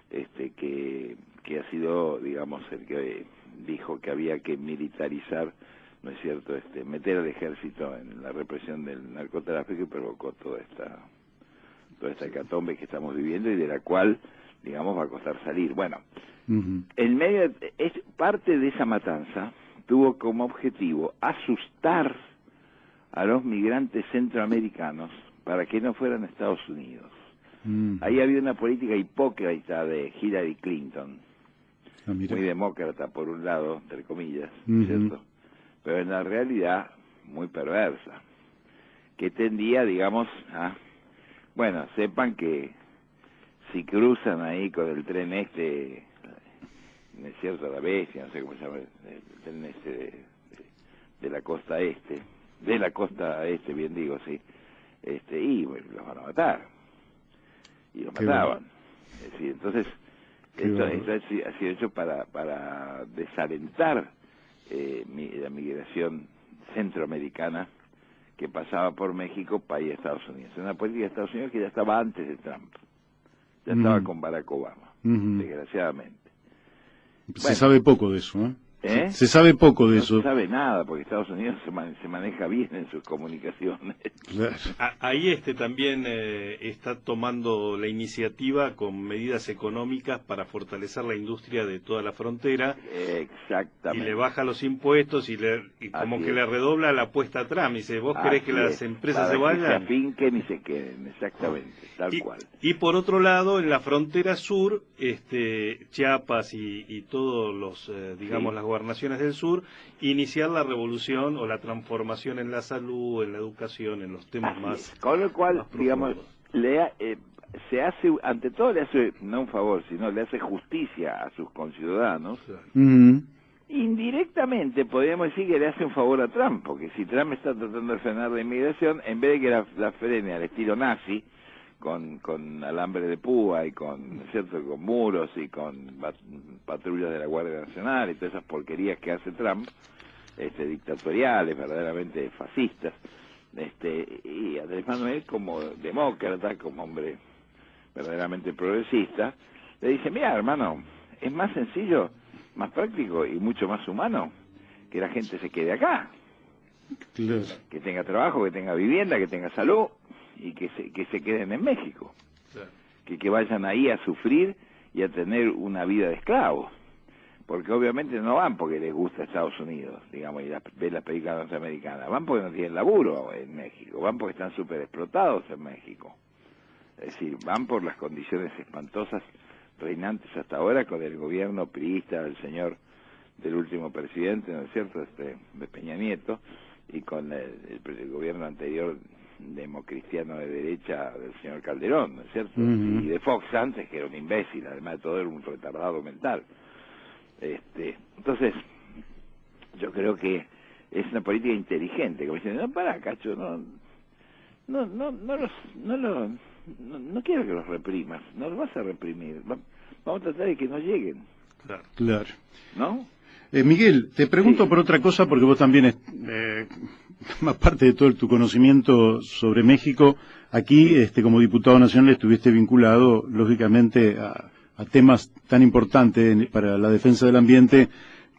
que ha sido, digamos, el que dijo que había que militarizar, ¿no es cierto?, meter al ejército en la represión del narcotráfico, y provocó toda esta hecatombe que estamos viviendo y de la cual, digamos, va a costar salir. Bueno, en medio parte de esa matanza tuvo como objetivo asustar a los migrantes centroamericanos para que no fueran a Estados Unidos. Ahí había una política hipócrita de Hillary Clinton, muy demócrata por un lado, entre comillas, ¿cierto? Pero en la realidad muy perversa, que tendía, digamos, bueno, sepan que si cruzan ahí con el tren ¿no es cierto?, la Bestia, no sé cómo se llama, el tren de la costa este, bien digo, sí, y bueno, los van a matar, y los mataban. Es decir, entonces, esto ha sido hecho para desalentar la migración centroamericana que pasaba por México para ir a Estados Unidos. Es una política de Estados Unidos que ya estaba antes de Trump, ya estaba con Barack Obama, desgraciadamente. Se sabe poco de eso, ¿eh? Se sabe poco de eso. No se sabe nada, porque Estados Unidos se maneja bien en sus comunicaciones. Claro. Ahí también está tomando la iniciativa con medidas económicas para fortalecer la industria de toda la frontera. Exactamente. Y le baja los impuestos y como que le redobla la apuesta a Trump. Dice, ¿vos querés que las empresas se vayan? Que se afinquen y se queden, exactamente, tal cual. Y por otro lado, en la frontera sur, Chiapas y todos los, digamos, las gobernaciones del sur, iniciar la revolución o la transformación en la salud, en la educación, en los temas más. Con lo cual, digamos, se hace, ante todo le hace, no un favor, sino le hace justicia a sus conciudadanos. Indirectamente podríamos decir que le hace un favor a Trump, porque si Trump está tratando de frenar la inmigración, en vez de que la frene al estilo nazi, con alambre de púa y con muros y con patrullas de la Guardia Nacional y todas esas porquerías que hace Trump, dictatoriales, verdaderamente fascistas, y Andrés Manuel, como demócrata, como hombre verdaderamente progresista, le dice, mira, hermano, es más sencillo, más práctico y mucho más humano que la gente se quede acá, que tenga trabajo, que tenga vivienda, que tenga salud, y que se queden en México, que vayan ahí a sufrir y a tener una vida de esclavos, porque obviamente no van porque les gusta Estados Unidos, digamos, y ven las películas norteamericanas, van porque no tienen laburo en México, van porque están súper explotados en México, es decir, van por las condiciones espantosas reinantes hasta ahora con el gobierno priista del último presidente, ¿no es cierto?, de Peña Nieto, y con el gobierno anterior democristiano de derecha del señor Calderón, ¿no es cierto? Y de Fox antes, que era un imbécil, además de todo era un retardado mental. Entonces, yo creo que es una política inteligente, como diciendo, no, para, cacho, no quiero que los reprimas, no los vas a reprimir, vamos a tratar de que no lleguen. Claro. ¿No? Miguel, te pregunto por otra cosa, porque vos también, más parte de todo tu conocimiento sobre México, aquí, como diputado nacional, estuviste vinculado, lógicamente, a temas tan importantes para la defensa del ambiente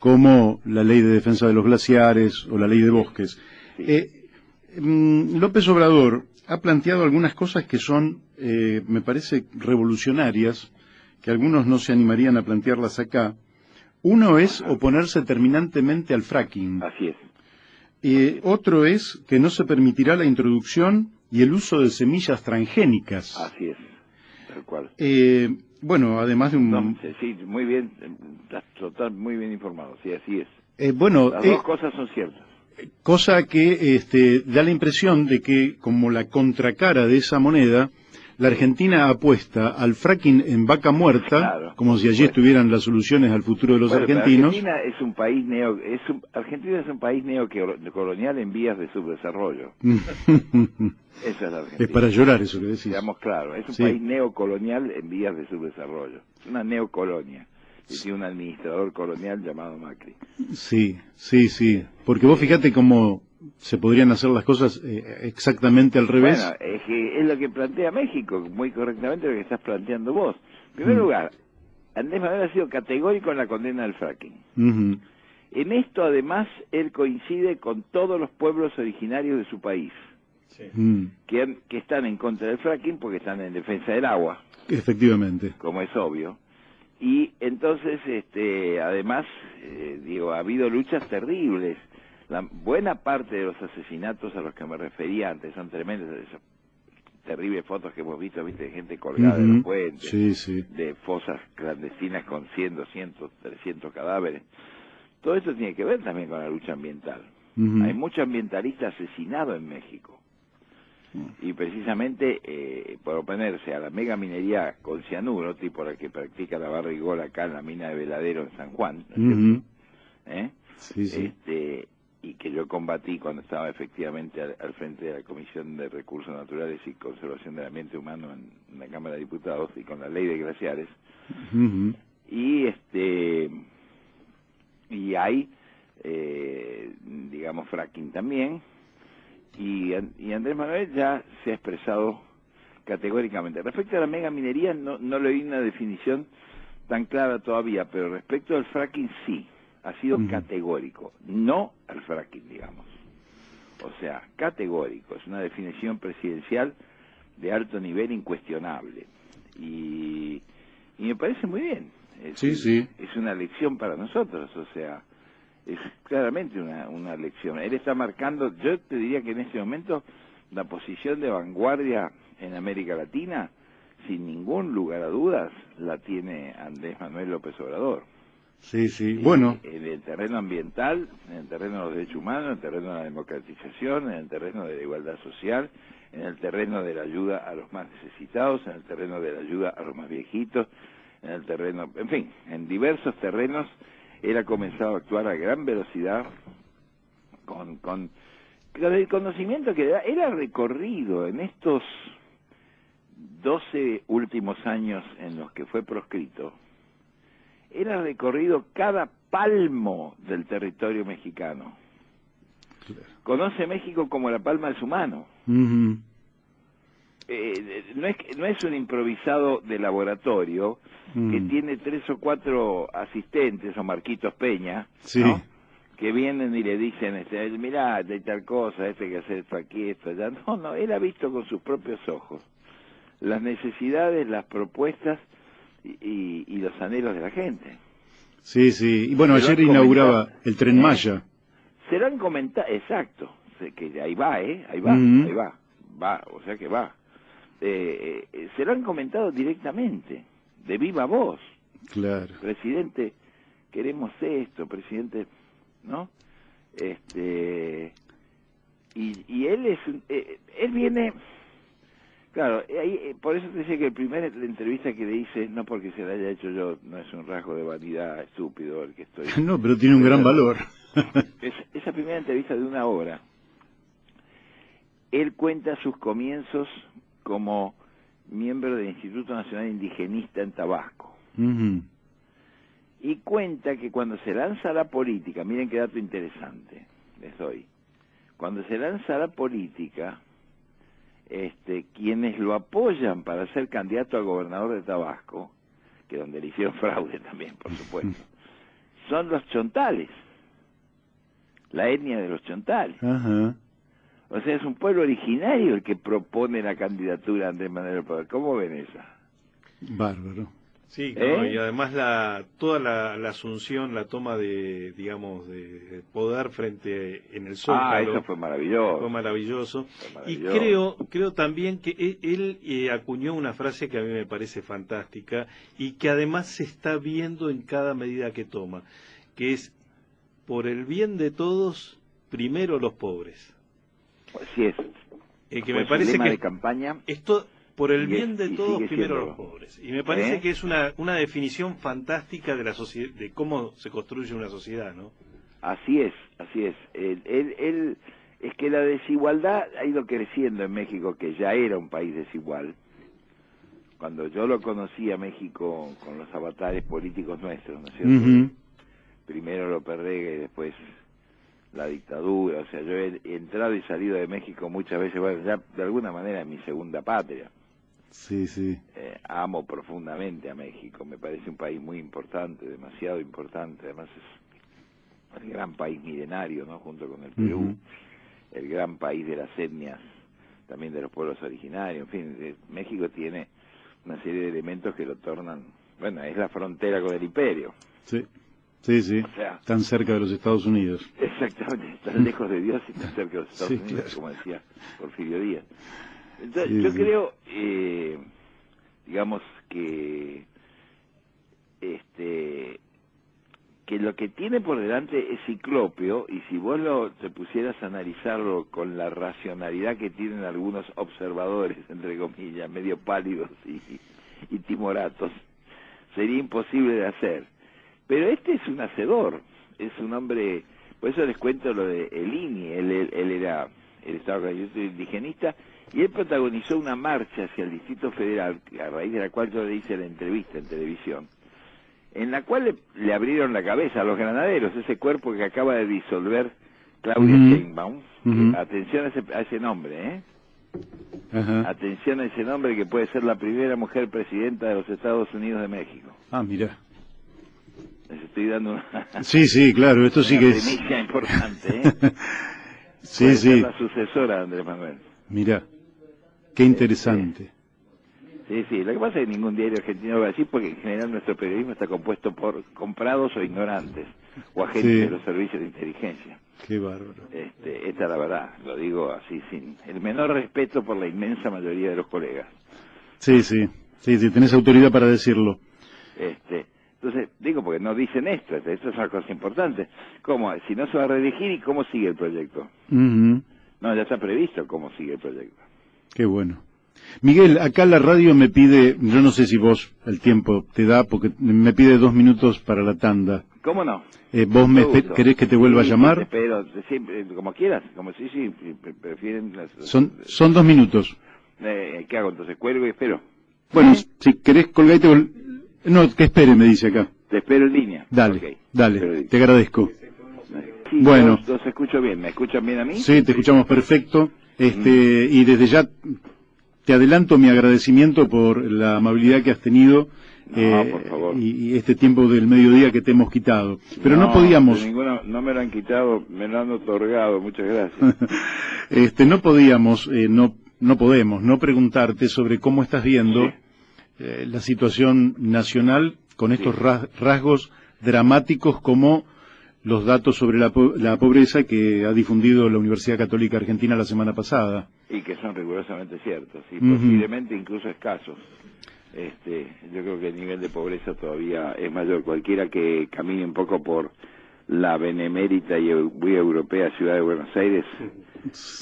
como la ley de defensa de los glaciares o la ley de bosques. López Obrador ha planteado algunas cosas que son, me parece, revolucionarias, que algunos no se animarían a plantearlas acá. Uno es oponerse terminantemente al fracking. Así es. Otro es que no se permitirá la introducción y el uso de semillas transgénicas. Así es, tal cual. Bueno, además de un... No, sí, muy bien, estás muy bien informado, sí, así es. Bueno, las dos cosas son ciertas. Cosa que da la impresión de que, como la contracara de esa moneda, la Argentina apuesta al fracking en vaca muerta, claro, como si allí estuvieran las soluciones al futuro de los argentinos. Argentina es un país Argentina es un país neocolonial en vías de subdesarrollo. Esa es la Argentina. Es para llorar eso que decís. Digamos claro, es un país neocolonial en vías de subdesarrollo. Es una neocolonia. Y tiene un administrador colonial llamado Macri. Sí. Porque vos fíjate cómo se podrían hacer las cosas exactamente al revés. Bueno, es que es lo que plantea México, muy correctamente lo que estás planteando vos. En primer lugar, Andrés Manuel ha sido categórico en la condena del fracking. En esto, además, él coincide con todos los pueblos originarios de su país, que están en contra del fracking porque están en defensa del agua. Efectivamente. Como es obvio. Y entonces, además, ha habido luchas terribles. La buena parte de los asesinatos a los que me refería antes son tremendos. Esas terribles fotos que hemos visto, de gente colgada de los puentes, de fosas clandestinas con 100, 200, 300 cadáveres. Todo eso tiene que ver también con la lucha ambiental. Hay mucho ambientalista asesinado en México. Y precisamente por oponerse a la mega minería con cianuro, tipo la que practica la Barrigol acá en la mina de Veladero en San Juan, ¿no es cierto? Y que yo combatí cuando estaba efectivamente al frente de la Comisión de Recursos Naturales y Conservación del Ambiente Humano en la Cámara de Diputados y con la ley de glaciares. Y hay, digamos, fracking también. Y Andrés Manuel ya se ha expresado categóricamente. Respecto a la mega minería no le di una definición tan clara todavía, pero respecto al fracking sí, ha sido categórico, no al fracking, digamos. O sea, categórico, es una definición presidencial de alto nivel incuestionable. Y me parece muy bien. Es una lección para nosotros, o sea, es claramente una lección. Él está marcando, yo te diría que en este momento, la posición de vanguardia en América Latina, sin ningún lugar a dudas, la tiene Andrés Manuel López Obrador. Bueno. En el terreno ambiental, en el terreno de los derechos humanos, en el terreno de la democratización, en el terreno de la igualdad social, en el terreno de la ayuda a los más necesitados, en el terreno de la ayuda a los más viejitos, en el terreno, en fin, en diversos terrenos. Él ha comenzado a actuar a gran velocidad con el conocimiento que él ha recorrido en estos 12 últimos años en los que fue proscrito. Él ha recorrido cada palmo del territorio mexicano. Conoce México como la palma de su mano. No es un improvisado de laboratorio que tiene 3 o 4 asistentes, o Marquitos Peña, ¿no? Que vienen y le dicen, mirá, hay tal cosa, hay que hacer esto aquí, esto allá. No, él ha visto con sus propios ojos las necesidades, las propuestas y los anhelos de la gente. Y bueno, ayer inauguraba el Tren Maya. Se lo han comentado, exacto, que ahí va, o sea que va. Se lo han comentado directamente, de viva voz. Claro. Presidente, queremos esto, presidente, ¿no? Y él él viene, claro, por eso te decía que la entrevista que le hice, no porque se la haya hecho yo, no es un rasgo de vanidad estúpido el que estoy. No, pero tiene un gran valor. Esa primera entrevista de 1 hora, él cuenta sus comienzos como miembro del Instituto Nacional Indigenista en Tabasco. Y cuenta que cuando se lanza a la política, miren qué dato interesante les doy, cuando se lanza a la política, quienes lo apoyan para ser candidato a gobernador de Tabasco, que donde le hicieron fraude también, por supuesto, son los chontales, la etnia de los chontales. O sea, es un pueblo originario el que propone la candidatura de Andrés Manuel López Obrador. ¿Cómo ven esa? Bárbaro. Sí, claro, y además toda la asunción, la toma de, digamos, de poder frente en el Zócalo. Eso fue maravilloso. Fue maravilloso. Fue Y maravilloso. creo también que él acuñó una frase que a mí me parece fantástica y que además se está viendo en cada medida que toma, que es, por el bien de todos, primero los pobres. Así es. Que me parece lema que de campaña. esto, por el bien de todos, primero siendo los pobres. Y me parece que es una definición fantástica de la sociedad, de cómo se construye una sociedad, ¿no? Así es, así es. Él es que la desigualdad ha ido creciendo en México, que ya era un país desigual. Cuando yo lo conocí a México con los avatares políticos nuestros, ¿no es cierto? Primero López Rega y después la dictadura. O sea, yo he entrado y salido de México muchas veces, bueno, ya de alguna manera es mi segunda patria. Sí, sí. Amo profundamente a México, me parece un país muy importante, demasiado importante, además es el gran país milenario, ¿no? Junto con el Perú, el gran país de las etnias, también de los pueblos originarios, en fin, México tiene una serie de elementos que lo tornan, bueno, es la frontera con el imperio. Sí, sí, sí, o sea, tan cerca de los Estados Unidos. Exactamente, tan lejos de Dios y tan cerca de los Estados Unidos, claro. Como decía Porfirio Díaz. Entonces, yo creo, digamos que que lo que tiene por delante es ciclópeo, y si vos te pusieras a analizarlo con la racionalidad que tienen algunos observadores, entre comillas, medio pálidos y timoratos, sería imposible de hacer. Pero este es un hacedor, es un hombre, por eso les cuento lo de Elini, él estaba, yo soy indigenista, y él protagonizó una marcha hacia el Distrito Federal, a raíz de la cual yo le hice la entrevista en televisión, en la cual le abrieron la cabeza a los granaderos, ese cuerpo que acaba de disolver Claudia Sheinbaum. Atención a ese nombre, Atención a ese nombre, que puede ser la primera mujer presidenta de los Estados Unidos de México. Ah, mira. Les estoy dando una... Sí, sí, claro, esto sí que es... Una primicia importante, Sí, puede sí. ser la sucesora de Andrés Manuel. Mira, qué interesante. Sí, sí, lo que pasa es que ningún diario argentino va a decir, porque en general nuestro periodismo está compuesto por comprados o ignorantes, o agentes de los servicios de inteligencia. Qué bárbaro. Esta es la verdad, lo digo así, sin el menor respeto por la inmensa mayoría de los colegas. Sí, sí, sí, sí, tenés autoridad para decirlo. Entonces, digo, porque no dicen esto es una cosa importante. ¿Cómo? Si no se va a reelegir, ¿y cómo sigue el proyecto? No, ya está previsto cómo sigue el proyecto. Qué bueno. Miguel, acá la radio me pide, yo no sé si vos el tiempo te da, porque me pide 2 minutos para la tanda. ¿Cómo no? ¿Vos querés que te vuelva a llamar? Sí, pero siempre, como quieras, como si prefieren... Son 2 minutos. ¿Qué hago entonces? ¿Cuelgo y espero? Bueno, si querés colgar y te No, que espere, me dice acá. Te espero en línea. Dale, Okay. dale, te agradezco. Sí, bueno. Los escucho bien, ¿me escuchan bien a mí? Sí, te escuchamos perfecto. Y desde ya te adelanto mi agradecimiento por la amabilidad que has tenido por favor. y este tiempo del mediodía que te hemos quitado. Pero no podíamos... No me lo han quitado, me lo han otorgado, muchas gracias. No podíamos, no podemos no preguntarte sobre cómo estás viendo la situación nacional con estos rasgos dramáticos como los datos sobre la pobreza que ha difundido la Universidad Católica Argentina la semana pasada. Y que son rigurosamente ciertos, y posiblemente incluso escasos. Yo creo que el nivel de pobreza todavía es mayor. Cualquiera que camine un poco por la benemérita y muy europea ciudad de Buenos Aires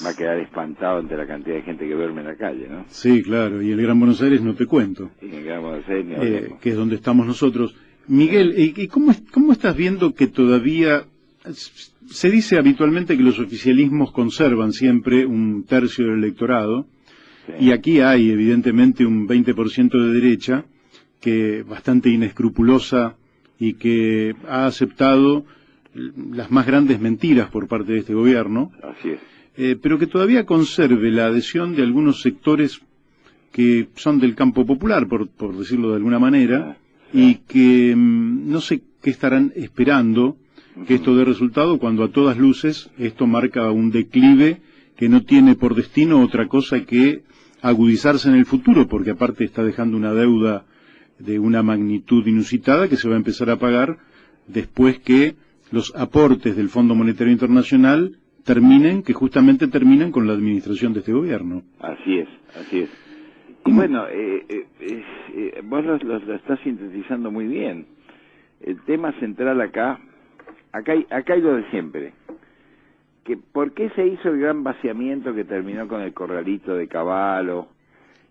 va a quedar espantado ante la cantidad de gente que duerme en la calle, ¿no? Sí, claro, y el Gran Buenos Aires no te cuento. Y en el Gran Buenos Aires que es donde estamos nosotros. Miguel, ¿y cómo estás viendo que todavía... Se dice habitualmente que los oficialismos conservan siempre 1/3 del electorado, y aquí hay evidentemente un 20% de derecha, que bastante inescrupulosa y que ha aceptado las más grandes mentiras por parte de este gobierno. Así es. Pero que todavía conserve la adhesión de algunos sectores que son del campo popular, por decirlo de alguna manera, y que no sé qué estarán esperando que esto dé resultado, cuando a todas luces esto marca un declive que no tiene por destino otra cosa que agudizarse en el futuro, porque aparte está dejando una deuda de una magnitud inusitada que se va a empezar a pagar después que los aportes del Fondo Monetario Internacional que justamente terminan con la administración de este gobierno. Así es, así es. Y bueno, vos lo estás sintetizando muy bien. El tema central acá hay lo de siempre. Que ¿por qué se hizo el gran vaciamiento que terminó con el corralito de Cavallo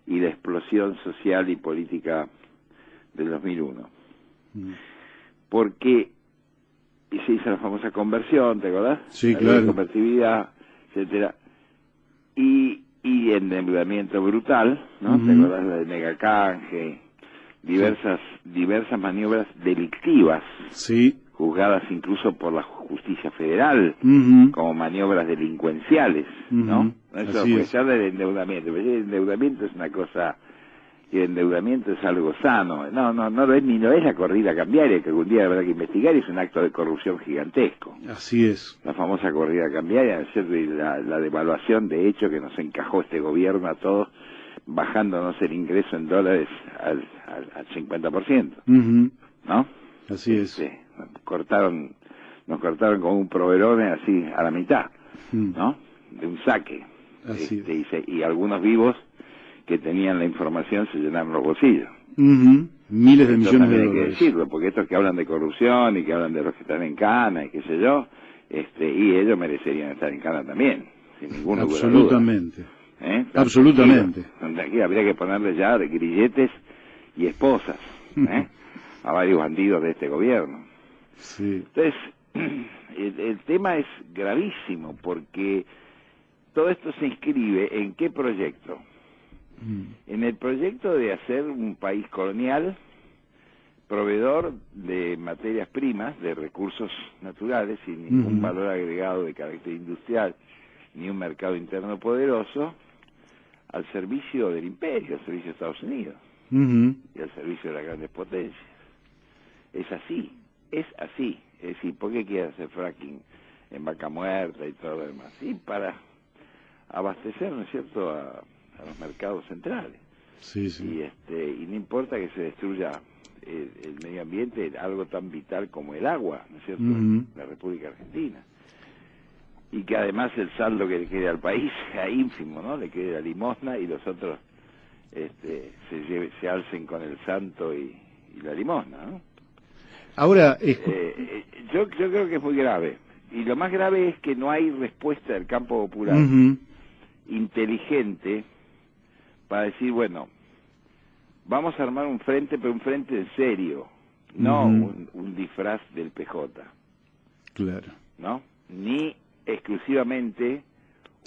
y la explosión social y política del 2001? Porque se hizo la famosa conversión, ¿te acordás? Sí, claro. La convertibilidad, etcétera. Y endeudamiento brutal, ¿no? ¿Te acordás? La de megacanje, diversas maniobras delictivas, sí, juzgadas incluso por la justicia federal, como maniobras delincuenciales, ¿no? Eso puede ser del endeudamiento, pero el endeudamiento es una cosa, y el endeudamiento es algo sano. No lo es, ni lo es la corrida cambiaria, que algún día habrá que investigar, es un acto de corrupción gigantesco. Así es. La famosa corrida cambiaria, ¿no es cierto? Y la devaluación, de hecho, que nos encajó este gobierno a todos, bajándonos el ingreso en dólares al 50%, ¿no? Así es. Nos cortaron con un proveedor así a la mitad, ¿no? De un saque. Así es. Y algunos vivos que tenían la información se llenaron los bolsillos. Miles de millones de dólares. Hay que decirlo, porque estos que hablan de corrupción y que hablan de los que están en cana y qué sé yo, y ellos merecerían estar en cana también, sin ninguna duda. Absolutamente. Absolutamente. Aquí habría que ponerle ya de grilletes y esposas a varios bandidos de este gobierno. Sí. Entonces, el tema es gravísimo, porque todo esto se inscribe ¿en qué proyecto? En el proyecto de hacer un país colonial, proveedor de materias primas, de recursos naturales, sin ningún valor agregado de carácter industrial, ni un mercado interno poderoso, al servicio del imperio, al servicio de Estados Unidos, y al servicio de las grandes potencias. Es así. Es decir, ¿por qué quiere hacer fracking en Vaca Muerta y todo lo demás? Sí, para abastecer, ¿no es cierto?, a los mercados centrales. Sí, sí. Y no importa que se destruya el medio ambiente, algo tan vital como el agua, ¿no es cierto?, en la República Argentina. Y que además el saldo que le quede al país sea ínfimo, ¿no? Le quede la limosna y los otros se alcen con el santo y la limosna, ¿no? Ahora, yo creo que es muy grave. Y lo más grave es que no hay respuesta del campo popular inteligente para decir, bueno, vamos a armar un frente, pero un frente en serio, no un disfraz del PJ. Claro. ¿No? Ni exclusivamente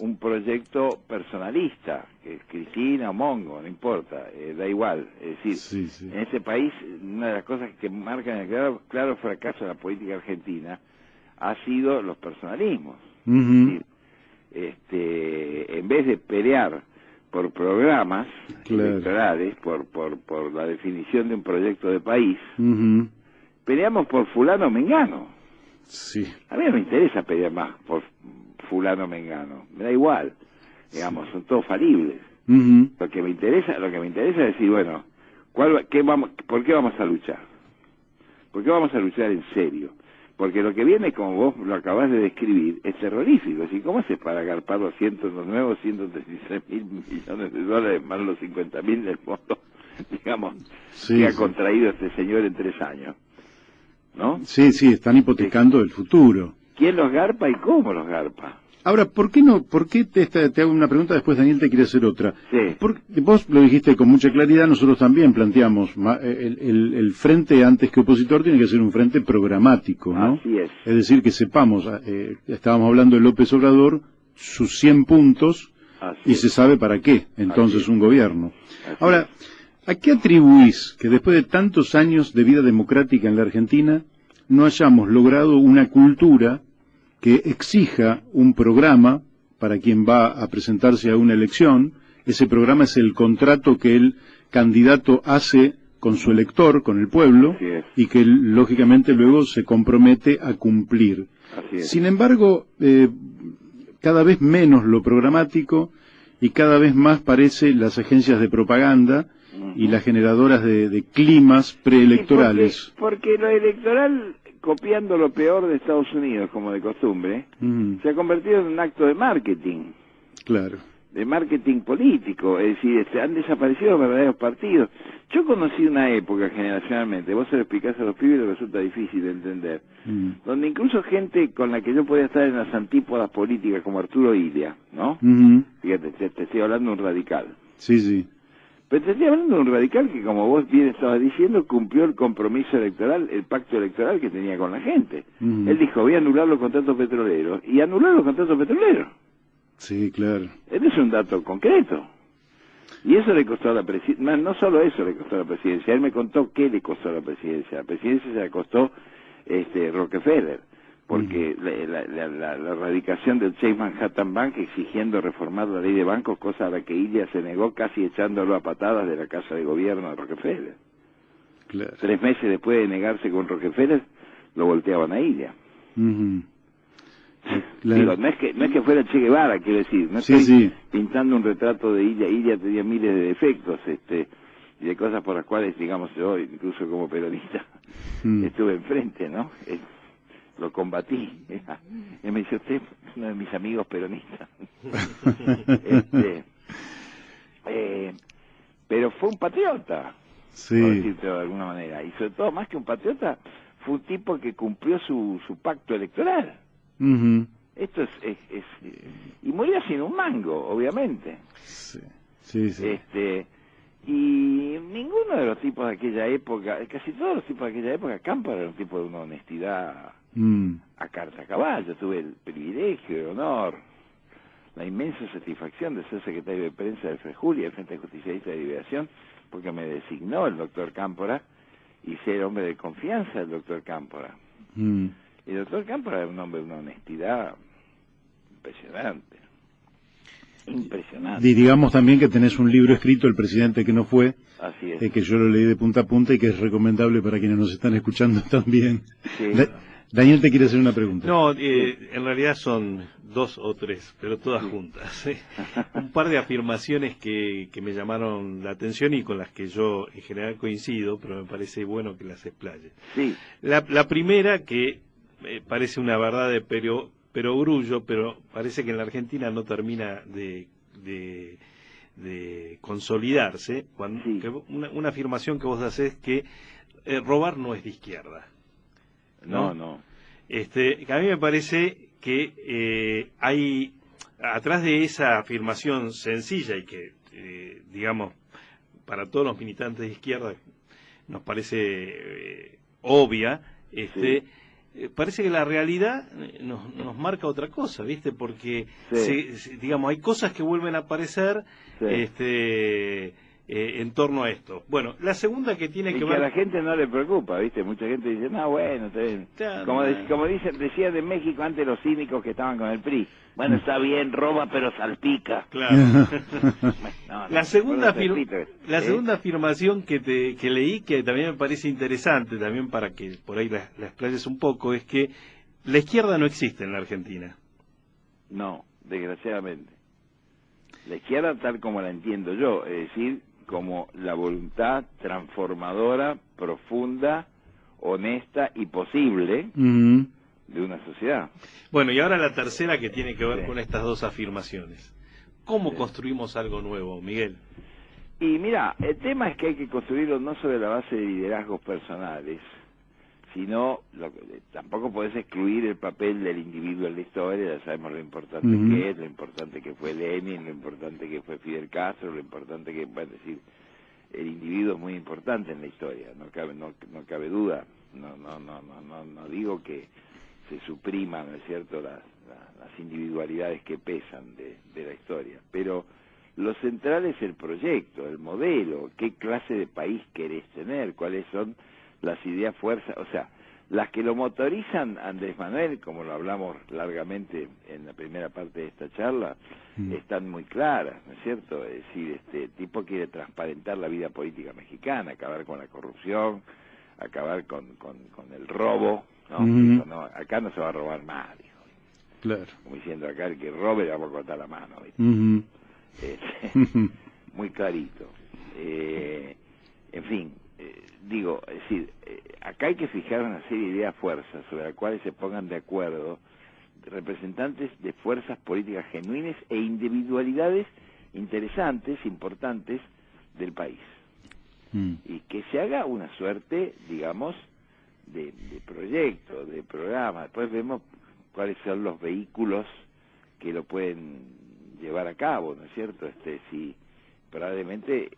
un proyecto personalista, que es Cristina o Mongo, no importa, da igual. Es decir, en este país, una de las cosas que marcan el claro fracaso de la política argentina ha sido los personalismos. Es decir, en vez de pelear por programas electorales, por la definición de un proyecto de país, peleamos por fulano mengano. Sí. A mí no me interesa pelear más por fulano mengano, me da igual, digamos, son todos falibles. Lo que me interesa es decir, bueno, ¿por qué vamos a luchar? ¿Por qué vamos a luchar en serio? Porque lo que viene, como vos lo acabás de describir, es terrorífico. Es decir, ¿cómo haces para agarpar los nuevos 136.000 millones de dólares más los 50.000 del fondo, digamos, que ha contraído este señor en 3 años? ¿No? Sí, están hipotecando el futuro. ¿Quién los garpa y cómo los garpa? Ahora, ¿por qué te hago una pregunta, después Daniel te quiere hacer otra? Sí. Vos lo dijiste con mucha claridad, nosotros también planteamos, el frente antes que opositor tiene que ser un frente programático, ¿no? Así es. Es decir, que sepamos, estábamos hablando de López Obrador, sus 100 puntos, se sabe para qué, entonces, un gobierno. Ahora, ¿a qué atribuís que después de tantos años de vida democrática en la Argentina no hayamos logrado una cultura que exija un programa para quien va a presentarse a una elección? Ese programa es el contrato que el candidato hace con su elector, con el pueblo, y que lógicamente luego se compromete a cumplir. Sin embargo, cada vez menos lo programático y cada vez más parece las agencias de propaganda y las generadoras de climas preelectorales. Sí, porque lo electoral, copiando lo peor de Estados Unidos, como de costumbre, se ha convertido en un acto de marketing. Claro. De marketing político, es decir, han desaparecido verdaderos partidos. Yo conocí una época generacionalmente, vos se lo explicás a los pibes y les resulta difícil de entender, donde incluso gente con la que yo podía estar en las antípodas políticas, como Arturo Illia, ¿no? Fíjate, te estoy hablando de un radical. Sí, sí. Pero te estoy hablando de un radical que, como vos bien estabas diciendo, cumplió el compromiso electoral, el pacto electoral que tenía con la gente. Él dijo, voy a anular los contratos petroleros, y anuló los contratos petroleros. Sí, claro. Este es un dato concreto. Y eso le costó a la presidencia. No solo eso le costó a la presidencia. Él me contó qué le costó a la presidencia. La presidencia se la costó Rockefeller. Porque la erradicación del Chase Manhattan Bank exigiendo reformar la ley de bancos, cosa a la que Illia se negó, casi echándolo a patadas de la casa de gobierno de Rockefeller. Claro. 3 meses después de negarse con Rockefeller, lo volteaban a Illia. Digo, no es que fuera Che Guevara, quiero decir, no estoy pintando un retrato de Illia. Illia tenía miles de defectos, y de cosas por las cuales, digamos, yo, incluso como peronista, estuve enfrente, ¿no? Lo combatí. Y me dice, usted es uno de mis amigos peronistas. Pero fue un patriota, por decirte de alguna manera, y sobre todo, más que un patriota, fue un tipo que cumplió su pacto electoral. Esto es y murió sin un mango, obviamente. Sí. Y ninguno de los tipos de aquella época, casi todos los tipos de aquella época, Cámpora era un tipo de una honestidad a carta caballo. Tuve el privilegio, el honor, la inmensa satisfacción de ser secretario de prensa del Frejulia, el Frente Justicialista de Liberación, porque me designó el doctor Cámpora y ser hombre de confianza del doctor Cámpora. Y el doctor Cámpora era un hombre de una honestidad impresionante. Impresionante. Y digamos también que tenés un libro escrito, El presidente que no fue, Así es. Que yo lo leí de punta a punta y que es recomendable para quienes nos están escuchando también. Sí. Daniel te quiere hacer una pregunta. No, en realidad son 2 o 3, pero todas juntas. Un par de afirmaciones que me llamaron la atención y con las que yo en general coincido, pero me parece bueno que las explaye. Sí. La primera, que parece una verdad de perogrullo, pero parece que en la Argentina no termina de consolidarse. Una afirmación que vos haces que robar no es de izquierda. No. Que a mí me parece que hay atrás de esa afirmación sencilla y que, digamos, para todos los militantes de izquierda nos parece obvia, parece que la realidad nos marca otra cosa, ¿viste? Porque, digamos, hay cosas que vuelven a aparecer en torno a esto. Bueno, la segunda que tiene que ver... a la gente no le preocupa, ¿viste? Mucha gente dice, no, bueno, está bien. Claro, como decían de México antes los cínicos que estaban con el PRI. Bueno, está bien, roba pero salpica. Claro. La segunda afirmación que leí, que también me parece interesante, también para que por ahí la explayes un poco, es que la izquierda no existe en la Argentina. No, desgraciadamente. La izquierda tal como la entiendo yo, es decir, como la voluntad transformadora, profunda, honesta y posible de una sociedad. Bueno, y ahora la tercera que tiene que ver con estas dos afirmaciones. ¿Cómo construimos algo nuevo, Miguel? Y mira, el tema es que hay que construirlo no sobre la base de liderazgos personales, sino tampoco podés excluir el papel del individuo en la historia. Ya sabemos lo importante que es, lo importante que fue Lenin, lo importante que fue Fidel Castro, lo importante que, bueno, decir, el individuo es muy importante en la historia, no cabe duda. No digo que se supriman, ¿no es cierto?, las individualidades que pesan de la historia, pero lo central es el proyecto, el modelo, qué clase de país querés tener, cuáles son las ideas fuerzas, o sea, las que lo motorizan Andrés Manuel, como lo hablamos largamente en la primera parte de esta charla, están muy claras, ¿no es cierto? Es decir, este tipo quiere transparentar la vida política mexicana, acabar con la corrupción, acabar con el robo, ¿no? Dijo, no, acá no se va a robar más, dijo. Claro. Como diciendo acá, el que robe le vamos a cortar la mano, ¿viste? muy clarito. En fin, digo, es decir, acá hay que fijar una serie de ideas fuerzas sobre las cuales se pongan de acuerdo representantes de fuerzas políticas genuinas e individualidades interesantes, importantes del país. Y que se haga una suerte, digamos, de proyecto, de programa. Después vemos cuáles son los vehículos que lo pueden llevar a cabo, ¿no es cierto? Si probablemente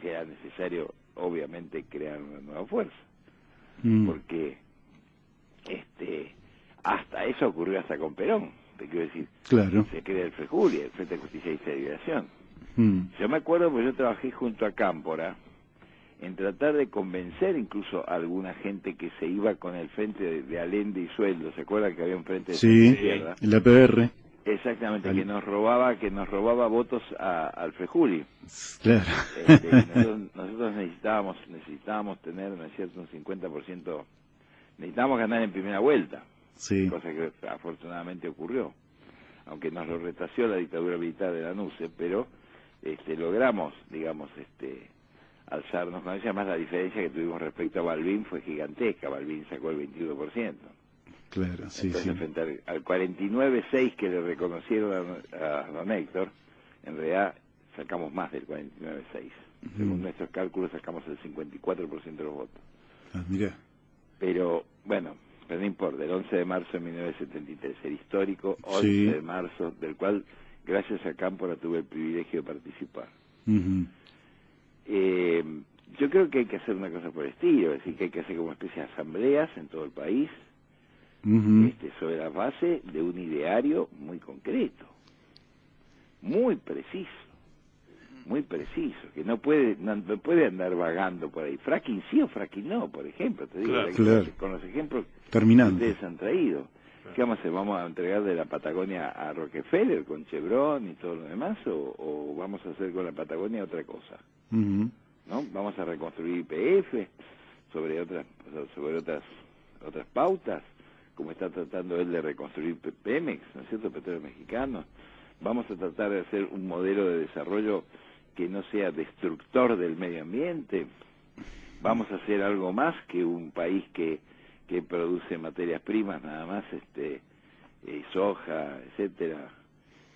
sea necesario, obviamente, crear una nueva fuerza, porque hasta eso ocurrió hasta con Perón, te quiero decir. Claro. Se crea el FEJULI, el Frente de Justicia y Liberación. Yo me acuerdo, porque yo trabajé junto a Cámpora en tratar de convencer incluso a alguna gente que se iba con el frente de Allende y Sueldo. ¿Se acuerdan que había un frente de izquierda? Sí, el APR. Exactamente, que nos robaba votos al FEJULI. Claro. Nosotros necesitábamos tener, ¿no es cierto?, un 50%, necesitábamos ganar en primera vuelta, cosa que afortunadamente ocurrió, aunque nos lo retrasió la dictadura militar de la NUCE, pero logramos, digamos, alzarnos con ella. Además, la diferencia que tuvimos respecto a Balbín fue gigantesca. Balbín sacó el 21%. Claro, sí, entonces, frente al 49,6 que le reconocieron a don Héctor, en realidad sacamos más del 49,6. Según nuestros cálculos, sacamos el 54% de los votos. Mira. Pero, bueno, pero no importa, el 11 de marzo de 1973, el histórico 11 de marzo, del cual, gracias a Cámpora, tuve el privilegio de participar. Yo creo que hay que hacer una cosa por el estilo, es decir, que hay que hacer como una especie de asambleas en todo el país, sobre la base de un ideario muy concreto, muy preciso, que no puede andar vagando por ahí. Fracking sí o fracking no, por ejemplo, te digo, con los ejemplos que ustedes han traído. ¿Qué vamos a hacer? ¿Vamos a entregar de la Patagonia a Rockefeller con Chevron y todo lo demás? ¿O vamos a hacer con la Patagonia otra cosa? ¿No? ¿Vamos a reconstruir YPF sobre otras pautas, como está tratando él de reconstruir Pemex, ¿no es cierto?, Petróleo Mexicano? ¿Vamos a tratar de hacer un modelo de desarrollo que no sea destructor del medio ambiente? ¿Vamos a hacer algo más que un país que produce materias primas nada más, soja, etcétera,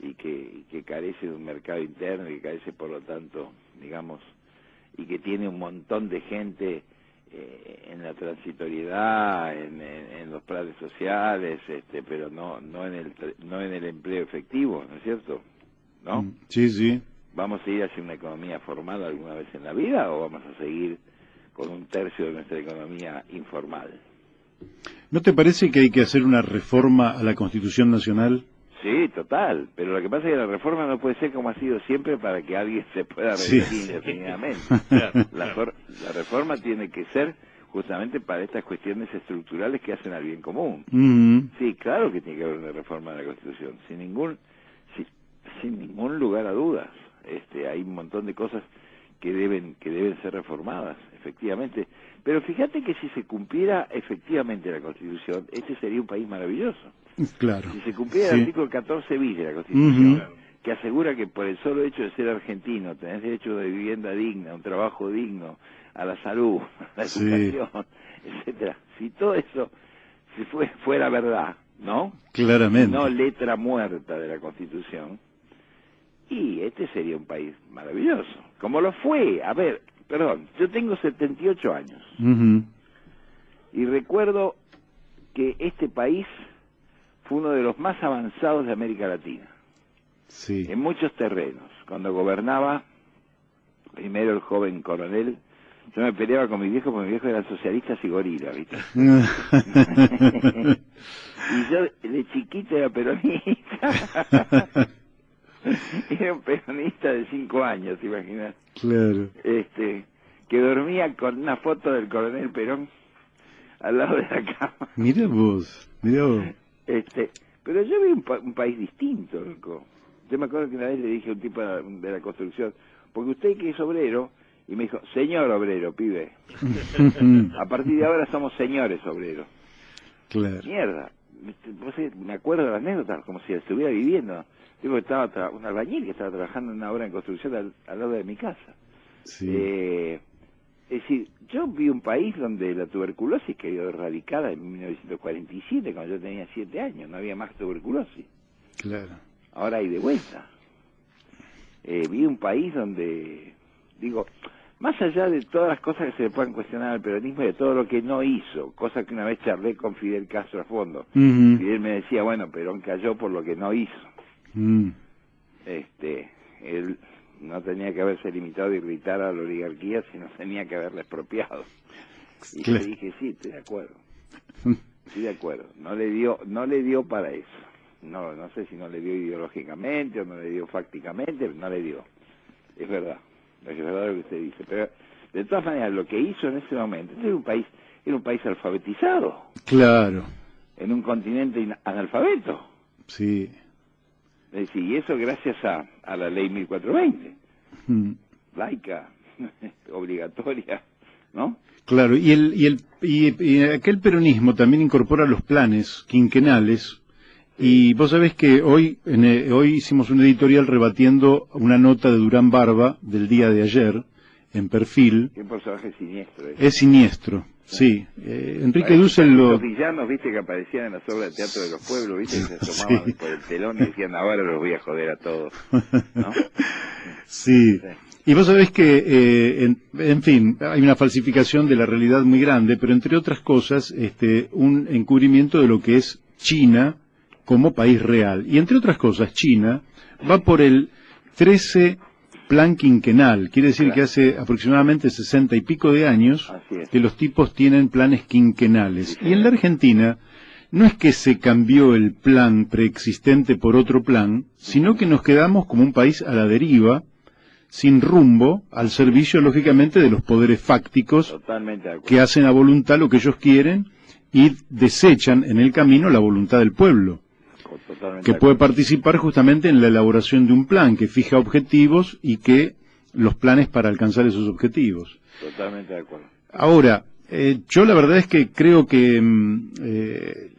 y que carece de un mercado interno, y que carece, por lo tanto, digamos, y que tiene un montón de gente en la transitoriedad, en los planes sociales, pero no en el empleo efectivo, ¿no es cierto? ¿No? Sí. ¿Vamos a ir hacia una economía formal alguna vez en la vida, o vamos a seguir con un tercio de nuestra economía informal? ¿No te parece que hay que hacer una reforma a la Constitución Nacional? Sí, total, pero lo que pasa es que la reforma no puede ser como ha sido siempre para que alguien se pueda reelegir indefinidamente. La reforma tiene que ser justamente para estas cuestiones estructurales que hacen al bien común. Sí, claro que tiene que haber una reforma de la Constitución, sin ningún lugar a dudas. Hay un montón de cosas que deben ser reformadas, efectivamente. Pero fíjate que si se cumpliera efectivamente la Constitución, este sería un país maravilloso. Claro. Si se cumpliera el artículo 14 bis de la Constitución, que asegura que por el solo hecho de ser argentino tenés derecho de vivienda digna, un trabajo digno, a la salud, a la educación, etcétera. Si todo eso fuera verdad, ¿no? Claramente. No letra muerta de la Constitución, y este sería un país maravilloso, como lo fue. A ver, perdón, yo tengo 78 años, y recuerdo que este país fue uno de los más avanzados de América Latina, en muchos terrenos. Cuando gobernaba primero el joven coronel, yo me peleaba con mi viejo porque mi viejo era socialista y gorila, ¿viste? Y yo de chiquito era peronista. Era un peronista de 5 años, ¿te imaginas? Claro. Que dormía con una foto del coronel Perón al lado de la cama. Mirá vos. Pero yo vi un país distinto, loco. Yo me acuerdo que una vez le dije a un tipo de la construcción, porque usted que es obrero, y me dijo, señor obrero, pibe. A partir de ahora somos señores obreros. Claro. Mierda. Me acuerdo de las anécdotas, como si estuviera viviendo. Digo que estaba un albañil que estaba trabajando en una obra en construcción al lado de mi casa. Sí. Es decir, yo vi un país donde la tuberculosis quedó erradicada en 1947, cuando yo tenía 7 años, no había más tuberculosis. Claro. Ahora hay de vuelta. Vi un país donde, digo, más allá de todas las cosas que se le puedan cuestionar al peronismo y de todo lo que no hizo, cosa que una vez charlé con Fidel Castro a fondo, Fidel me decía, bueno, Perón cayó por lo que no hizo. Él no tenía que haberse limitado a irritar a la oligarquía, sino tenía que haberla expropiado. Y yo dije, sí, estoy de acuerdo. Estoy de acuerdo. No le dio para eso. No sé si no le dio ideológicamente o no le dio fácticamente, pero no le dio. Es verdad lo que usted dice. Pero de todas maneras, lo que hizo en ese momento, era un país alfabetizado. Claro. En un continente analfabeto. Sí. Es decir, y eso gracias a la ley 1420, laica, obligatoria, ¿no? Claro, y aquel peronismo también incorpora los planes quinquenales, y vos sabés que hoy hicimos un editorial rebatiendo una nota de Durán Barba del día de ayer, en Perfil. Qué personaje siniestro. Es siniestro. Sí, Enrique Dussel los villanos, viste, que aparecían en las obras de teatro de los pueblos, viste, que se asomaban por el telón y decían, ahora los voy a joder a todos, ¿no? Sí. Y vos sabés que, en fin, hay una falsificación de la realidad muy grande, pero entre otras cosas, un encubrimiento de lo que es China como país real. Y entre otras cosas, China va por el 13 plan quinquenal, quiere decir que hace aproximadamente 60 y pico de años que los tipos tienen planes quinquenales. Y en la Argentina no es que se cambió el plan preexistente por otro plan, sino que nos quedamos como un país a la deriva, sin rumbo, al servicio, lógicamente, de los poderes fácticos que hacen a voluntad lo que ellos quieren y desechan en el camino la voluntad del pueblo, que puede participar justamente en la elaboración de un plan que fija objetivos y que los planes para alcanzar esos objetivos. Totalmente de acuerdo. Ahora, yo la verdad es que creo que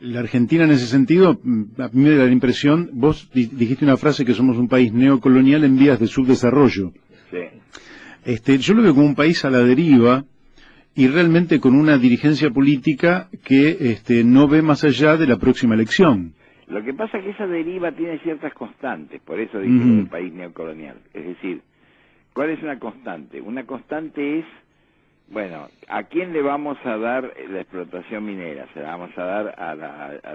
la Argentina en ese sentido, a mí me da la impresión, vos dijiste una frase que somos un país neocolonial en vías de subdesarrollo. Sí. Yo lo veo como un país a la deriva y realmente con una dirigencia política que no ve más allá de la próxima elección. Lo que pasa es que esa deriva tiene ciertas constantes, por eso dije el país neocolonial. Es decir, ¿cuál es una constante? Una constante es, bueno, ¿a quién le vamos a dar la explotación minera? Se la vamos a dar a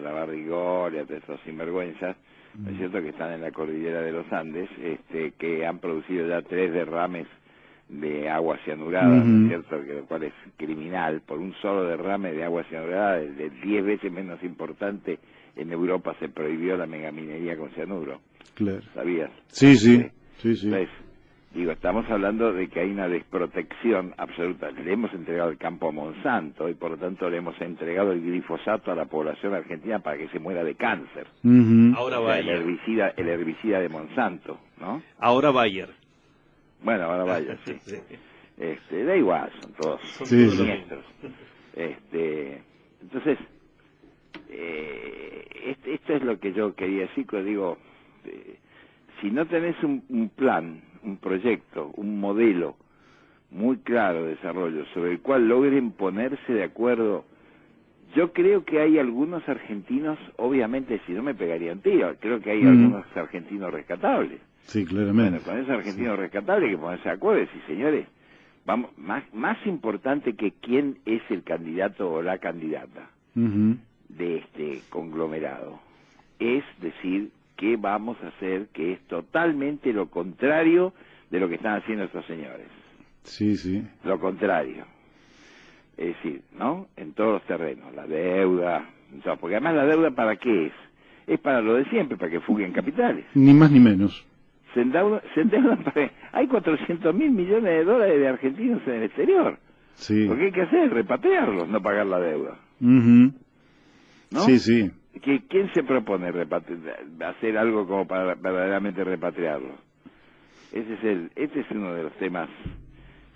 la Barrigol y a todos esos sinvergüenzas, ¿no es cierto?, que están en la cordillera de los Andes, que han producido ya 3 derrames de agua cianurada, ¿no es cierto?, lo cual es criminal. Por un solo derrame de agua cianurada, de 10 veces menos importante, en Europa se prohibió la megaminería con cianuro. Claro. ¿Sabías? Sí, sí. Entonces, digo, estamos hablando de que hay una desprotección absoluta. Le hemos entregado el campo a Monsanto y por lo tanto le hemos entregado el glifosato a la población argentina para que se muera de cáncer. Ahora o sea, Bayer. el herbicida de Monsanto, ¿no? Ahora Bayer. Bueno, ahora Bayer, sí. Da igual, son todos siniestros. Entonces, esto es lo que yo quería decir, que digo, si no tenés un plan, un proyecto, un modelo muy claro de desarrollo sobre el cual logren ponerse de acuerdo, yo creo que hay algunos argentinos, obviamente si no me pegarían tiro, creo que hay algunos argentinos rescatables. Sí, claramente. Bueno, con esos argentinos rescatables hay que ponerse de acuerdo y decir, señores, vamos, más importante que quién es el candidato o la candidata de este conglomerado, es decir, qué vamos a hacer, que es totalmente lo contrario de lo que están haciendo estos señores. Sí, sí. Lo contrario. Es decir, ¿no? En todos los terrenos, la deuda, porque además la deuda ¿para qué es? Es para lo de siempre, para que fuguen capitales. Ni más ni menos. Se endeudan para... Hay 400.000 millones de dólares de argentinos en el exterior. Sí. Lo que hay que hacer es repatriarlos, no pagar la deuda. ¿No? Sí, sí. ¿Quién se propone hacer algo como para verdaderamente repatriarlos? Este es uno de los temas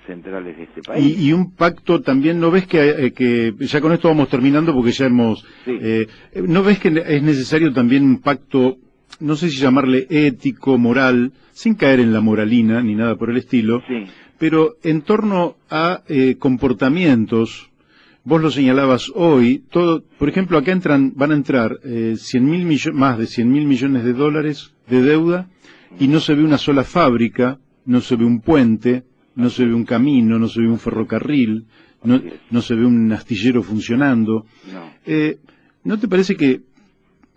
centrales de este país. Y un pacto también, ¿no ves que ya con esto vamos terminando porque ya hemos... Sí. ¿No ves que es necesario también un pacto no sé si llamarle ético, moral, sin caer en la moralina ni nada por el estilo, Sí. pero en torno a comportamientos. Vos lo señalabas hoy, todo, por ejemplo, acá van a entrar más de 100.000 millones de dólares de deuda y no se ve una sola fábrica, no se ve un puente, no se ve un camino, no se ve un ferrocarril, no se ve un astillero funcionando. No. ¿No te parece que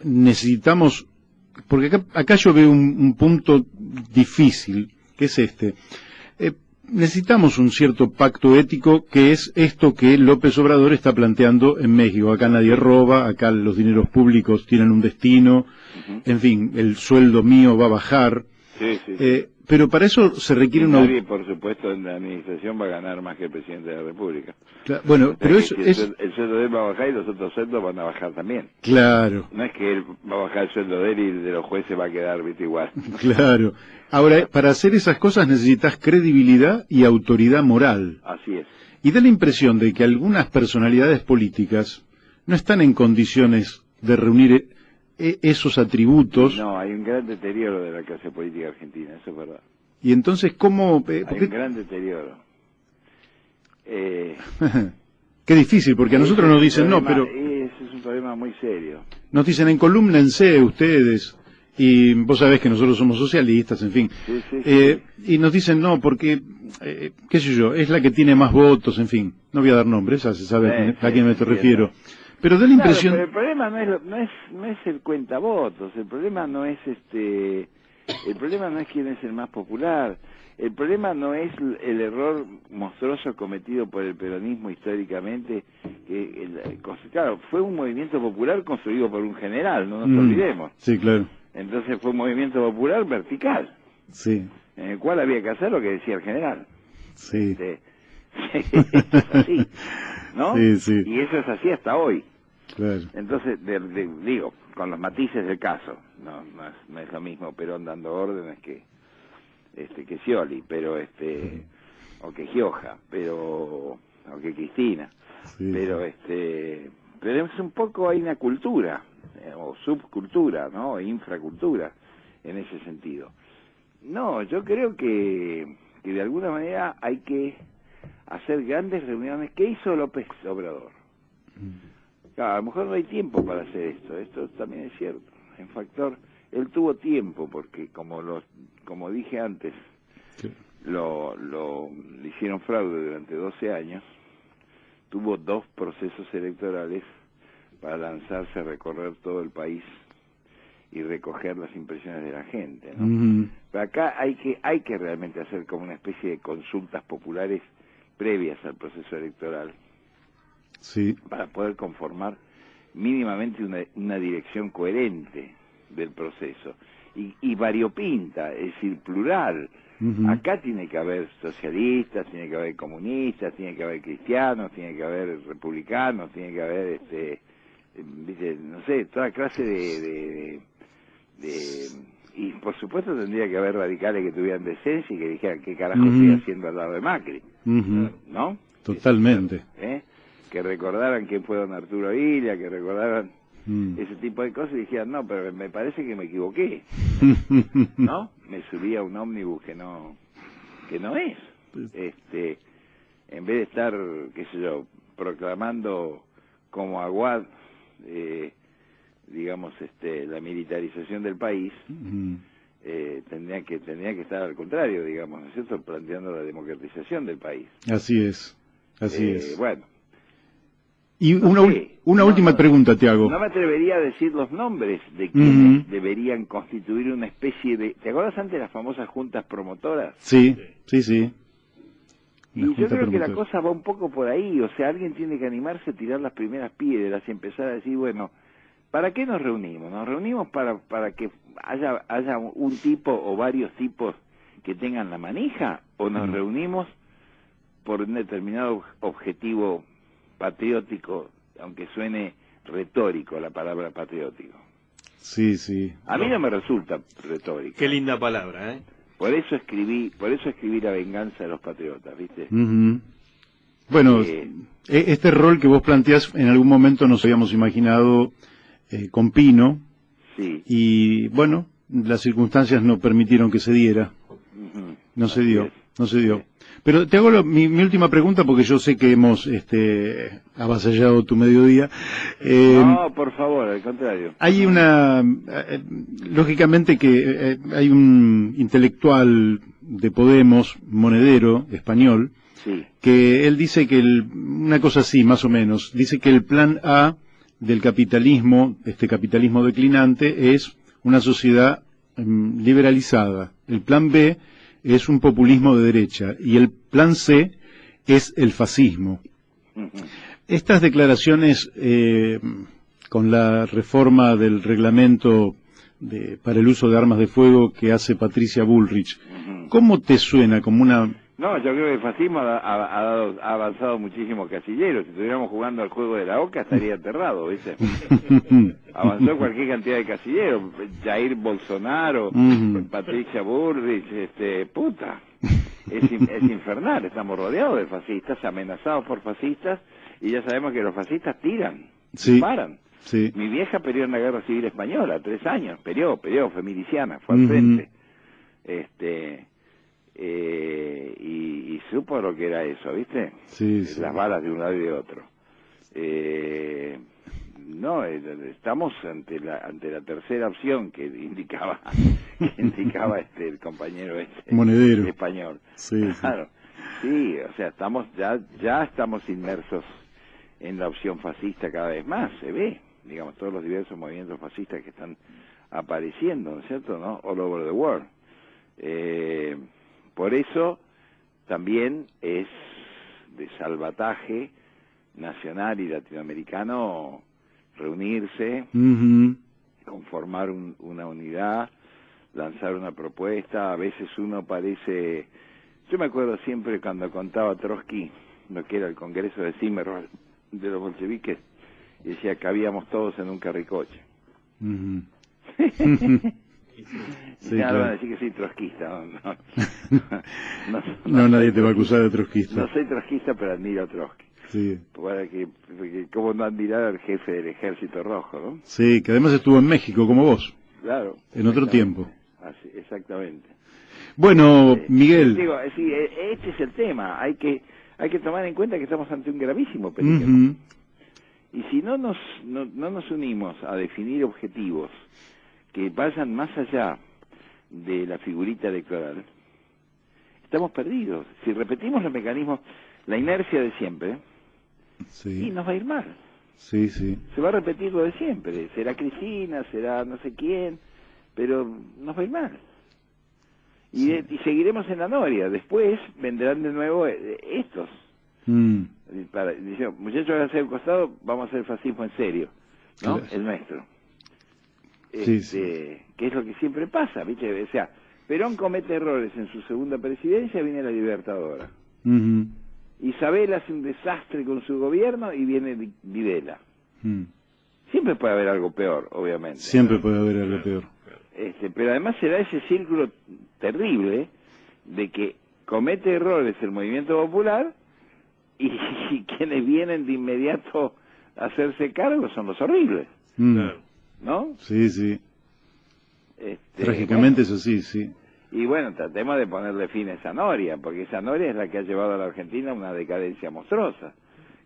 necesitamos, porque acá yo veo un punto difícil, que es este, necesitamos un cierto pacto ético, que es esto que López Obrador está planteando en México? Acá nadie roba, acá los dineros públicos tienen un destino, en fin, el sueldo mío va a bajar. Sí, sí. Pero para eso se requiere una... Nadie, por supuesto, en la administración va a ganar más que el presidente de la República. Bueno, O sea, pero que eso si es... el sueldo de él va a bajar y los otros sueldos van a bajar también. Claro, No es que él va a bajar el sueldo de él y de los jueces va a quedar, viste, igual. claro. Ahora, para hacer esas cosas necesitas credibilidad y autoridad moral. Así es. Y da la impresión de que algunas personalidades políticas no están en condiciones de reunir esos atributos. No, hay un gran deterioro de la clase política argentina, eso es verdad. Y entonces, ¿cómo...? Hay un gran deterioro. Qué difícil, porque a nosotros nos dicen, no, pero... Ese es un problema muy serio. Nos dicen, encolúmnense ustedes, y vos sabés que nosotros somos socialistas, en fin. Sí, sí, sí. Y nos dicen, no, porque, qué sé yo, es la que tiene más votos, en fin. No voy a dar nombres, ya se sabe a quién me refiero. Pero da la impresión... Pero el problema no es el cuentavotos, el problema no es el problema no es quién es el más popular, el problema no es el error monstruoso cometido por el peronismo históricamente, claro, fue un movimiento popular construido por un general, no nos olvidemos. Sí, claro. Entonces fue un movimiento popular vertical, sí, en el cual había que hacer lo que decía el general. Sí. Eso es así, ¿no? Sí, sí. Y eso es así hasta hoy. Claro. Entonces, digo, con los matices del caso, no es lo mismo Perón dando órdenes que Scioli, pero o que Gioja, o que Cristina, Sí. pero es un poco, hay una cultura o subcultura, ¿no? O infracultura en ese sentido. No, yo creo que de alguna manera hay que hacer grandes reuniones. ¿Qué hizo López Obrador? Claro, a lo mejor no hay tiempo para hacer esto también es cierto. En factor, él tuvo tiempo porque como dije antes, Sí. le hicieron fraude durante 12 años, tuvo 2 procesos electorales para lanzarse a recorrer todo el país y recoger las impresiones de la gente, ¿no? Pero acá hay que realmente hacer como una especie de consultas populares previas al proceso electoral, Sí. para poder conformar mínimamente una dirección coherente del proceso y variopinta, es decir, plural. Acá tiene que haber socialistas, tiene que haber comunistas, tiene que haber cristianos, tiene que haber republicanos, tiene que haber no sé, toda clase de y por supuesto tendría que haber radicales que tuvieran decencia y que dijeran qué carajo estoy haciendo al lado de Macri, ¿no? Totalmente. Que recordaran quién fue don Arturo Illa, que recordaran ese tipo de cosas y dijeran, no, pero me parece que me equivoqué, ¿no? Me subí a un ómnibus que no es. En vez de estar, qué sé yo, proclamando como Aguad, digamos, la militarización del país, tendría que estar al contrario, digamos, ¿no es cierto?, planteando la democratización del país. Así es, así es. Bueno. Y una última pregunta te hago. No me atrevería a decir los nombres de quienes deberían constituir una especie de... ¿Te acuerdas antes de las famosas juntas promotoras? Sí, sí, sí. Y yo creo que la cosa va un poco por ahí, o sea, alguien tiene que animarse a tirar las primeras piedras y empezar a decir, bueno, ¿para qué nos reunimos? ¿Nos reunimos para que haya un tipo o varios tipos que tengan la manija? ¿O nos reunimos por un determinado objetivo patriótico, aunque suene retórico la palabra patriótico? Sí, sí. A mí no me resulta retórico. Qué linda palabra, ¿eh? Por eso escribí La venganza de los patriotas, ¿viste? Bueno, este rol que vos planteás en algún momento nos habíamos imaginado con Pino, Sí. Y bueno, las circunstancias no permitieron que se diera. No se dio, no se dio. Pero te hago mi última pregunta porque yo sé que hemos avasallado tu mediodía. No, por favor, al contrario. Hay lógicamente que hay un intelectual de Podemos, Monedero, español, sí, que él dice que una cosa así, más o menos, dice que el plan A del capitalismo, este capitalismo declinante, es una sociedad liberalizada. El plan B es un populismo de derecha y el plan C es el fascismo. Estas declaraciones con la reforma del reglamento para el uso de armas de fuego que hace Patricia Bullrich, ¿cómo te suena? Como una... No, yo creo que el fascismo ha avanzado muchísimo casillero. Si estuviéramos jugando al juego de la oca estaría aterrado, ¿viste? Avanzó cualquier cantidad de casilleros. Jair Bolsonaro, Patricia Bullrich, puta. Es infernal. Estamos rodeados de fascistas, amenazados por fascistas, y ya sabemos que los fascistas tiran, disparan. Sí. Mi vieja peleó en la Guerra Civil Española, 3 años, peleó, feminiciana, fue al frente. Y supo lo que era eso, ¿viste? Sí, las balas de un lado y de otro. No, estamos ante la tercera opción que indicaba el compañero Monedero español. Sí, claro. Sí, o sea, ya estamos inmersos en la opción fascista cada vez más, se ve, digamos, todos los diversos movimientos fascistas que están apareciendo, ¿no es cierto? ¿No? All over the world. Por eso también es de salvataje nacional y latinoamericano reunirse, conformar una unidad, lanzar una propuesta. A veces uno parece... Yo me acuerdo siempre cuando contaba Trotsky lo que era el Congreso de Zimmerwald de los bolcheviques, y decía que habíamos todos en un carricoche. Sí, ya claro. van a decir que soy trotskista. No, nadie te va a acusar de trotskista. No soy trotskista, pero admiro a Trotsky. Sí. Porque cómo no admirar al jefe del Ejército Rojo, ¿no? Sí, que además estuvo en México como vos. Claro. En otro tiempo. Así, exactamente. Bueno, Miguel. Digo, sí, este es el tema. Hay que tomar en cuenta que estamos ante un gravísimo peligro. Y si no nos unimos a definir objetivos que vayan más allá de la figurita electoral, estamos perdidos. Si repetimos los mecanismos, la inercia de siempre, y nos va a ir mal. Sí, sí. Se va a repetir lo de siempre. Será Cristina, será no sé quién, pero nos va a ir mal. Y seguiremos en la noria. Después vendrán de nuevo estos. Dicen, muchachos, háganse al costado, vamos a hacer fascismo en serio, ¿no? Claro. El nuestro. Que es lo que siempre pasa, ¿viste? O sea, Perón comete errores en su segunda presidencia, viene la Libertadora. Isabel hace un desastre con su gobierno y viene Videla. Siempre puede haber algo peor, obviamente. Siempre puede haber algo peor. Pero además se da ese círculo terrible de que comete errores el movimiento popular y quienes vienen de inmediato a hacerse cargo son los horribles. ¿No? Sí, sí. Trágicamente eso sí, sí. Y bueno, tratemos de ponerle fin a esa noria, porque esa noria es la que ha llevado a la Argentina a una decadencia monstruosa,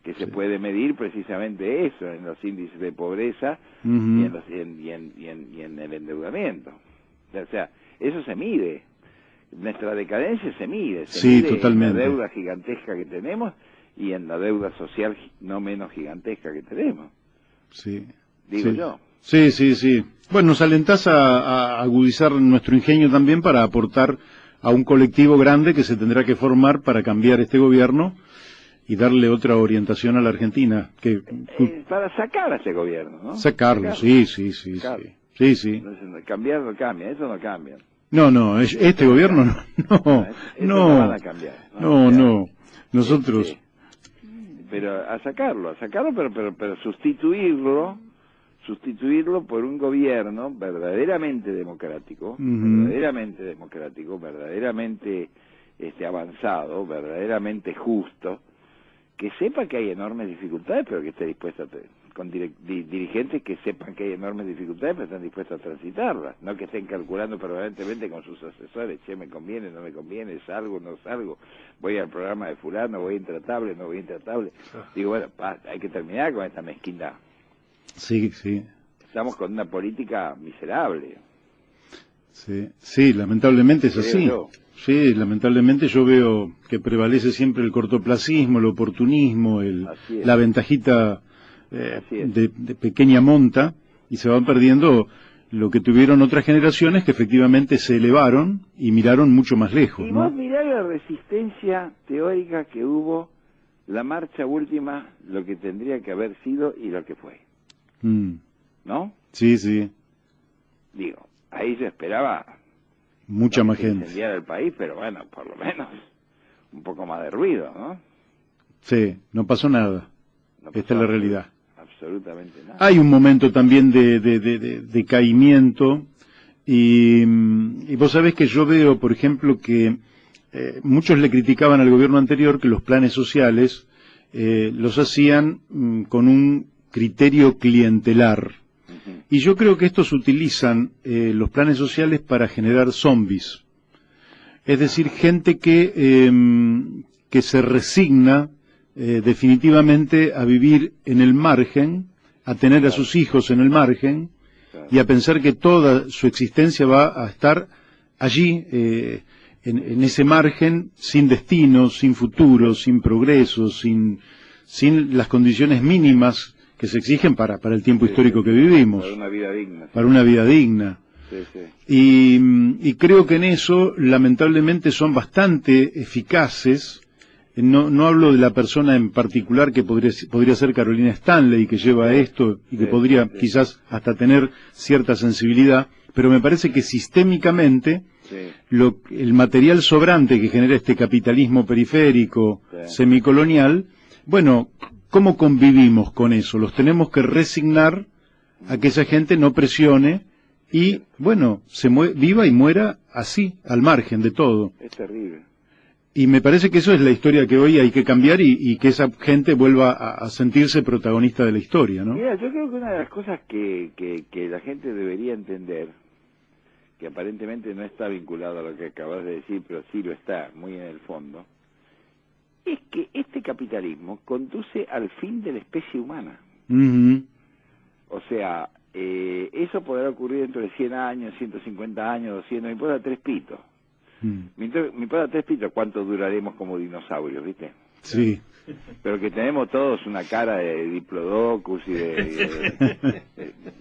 que se puede medir precisamente eso, en los índices de pobreza y en el endeudamiento. O sea, eso se mide. Nuestra decadencia se mide. Se mide totalmente. En la deuda gigantesca que tenemos y en la deuda social no menos gigantesca que tenemos. Sí. Digo yo. Sí, sí, sí. Bueno, nos alentás a agudizar nuestro ingenio también para aportar a un colectivo grande que se tendrá que formar para cambiar este gobierno y darle otra orientación a la Argentina. Para sacar a ese gobierno, ¿no? Sacarlo. Sí. Cambiar no cambia, eso no cambia. No, este gobierno no van a cambiar. No. Nosotros... pero a sacarlo, pero sustituirlo por un gobierno verdaderamente democrático, verdaderamente avanzado, verdaderamente justo, que sepa que hay enormes dificultades, pero que esté dispuesto dirigentes que sepan que hay enormes dificultades pero están dispuestos a transitarlas, no que estén calculando permanentemente con sus asesores, che, me conviene, no me conviene, salgo, no salgo, voy al programa de fulano, voy intratable, no voy intratable. Digo, bueno, hay que terminar con esta mezquindad. Sí, sí. Estamos con una política miserable. Sí, sí, lamentablemente es así. Yo. Sí, lamentablemente yo veo que prevalece siempre el cortoplacismo, el oportunismo, la ventajita de pequeña monta, y se van perdiendo lo que tuvieron otras generaciones que efectivamente se elevaron y miraron mucho más lejos. Y ¿no? vos mirá la resistencia teórica que hubo, la marcha última, lo que tendría que haber sido y lo que fue. ¿No? Sí, sí. Digo, ahí se esperaba mucha más gente. Incendiar el país, pero bueno, por lo menos un poco más de ruido, ¿no? Sí, no pasó nada. Esta es la realidad. Absolutamente nada. Hay un momento también de decaimiento y vos sabés que yo veo, por ejemplo, que muchos le criticaban al gobierno anterior que los planes sociales los hacían con un criterio clientelar. Y yo creo que estos utilizan los planes sociales para generar zombies. Es decir, gente que se resigna definitivamente a vivir en el margen, a tener a sus hijos en el margen y a pensar que toda su existencia va a estar allí, en ese margen, sin destino, sin futuro, sin progreso, sin las condiciones mínimas que se exigen para el tiempo histórico que vivimos. Para una vida digna. Para una vida digna. Y creo que en eso, lamentablemente, son bastante eficaces. No hablo de la persona en particular que podría ser Carolina Stanley, que lleva esto y que podría quizás hasta tener cierta sensibilidad, pero me parece que sistémicamente el material sobrante que genera este capitalismo periférico, semicolonial, bueno, ¿cómo convivimos con eso? Los tenemos que resignar a que esa gente no presione y, bueno, viva y muera así, al margen de todo. Es terrible. Y me parece que eso es la historia que hoy hay que cambiar y que esa gente vuelva a sentirse protagonista de la historia, ¿no? Mira, yo creo que una de las cosas que la gente debería entender, que aparentemente no está vinculado a lo que acabas de decir, pero sí lo está, muy en el fondo, es que este capitalismo conduce al fin de la especie humana. O sea, eso podrá ocurrir dentro de 100 años, 150 años, 200, me importa tres pitos. Me importa tres pitos cuánto duraremos como dinosaurios, ¿viste? Sí. Pero que tenemos todos una cara de diplodocus y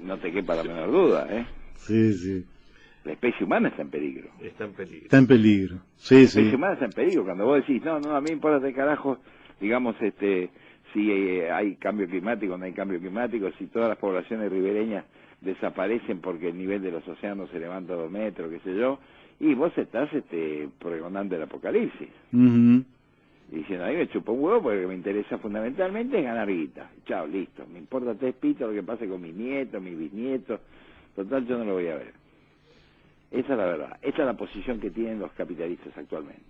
no te quepa la menor duda, ¿eh? Sí, sí. La especie humana está en peligro. Está en peligro. Está en peligro. Sí, la sí. especie humana está en peligro. Cuando vos decís, no, a mí me importa de carajo, digamos, si hay cambio climático o no hay cambio climático, si todas las poblaciones ribereñas desaparecen porque el nivel de los océanos se levanta 2 metros, qué sé yo, y vos estás pregonando el apocalipsis. Y diciendo, a mí me chupa un huevo porque lo que me interesa fundamentalmente es ganar guita. Chao, listo. Me importa tres pitos lo que pase con mis nietos, mis bisnietos. Total, yo no lo voy a ver. Esa es la verdad. Esa es la posición que tienen los capitalistas actualmente.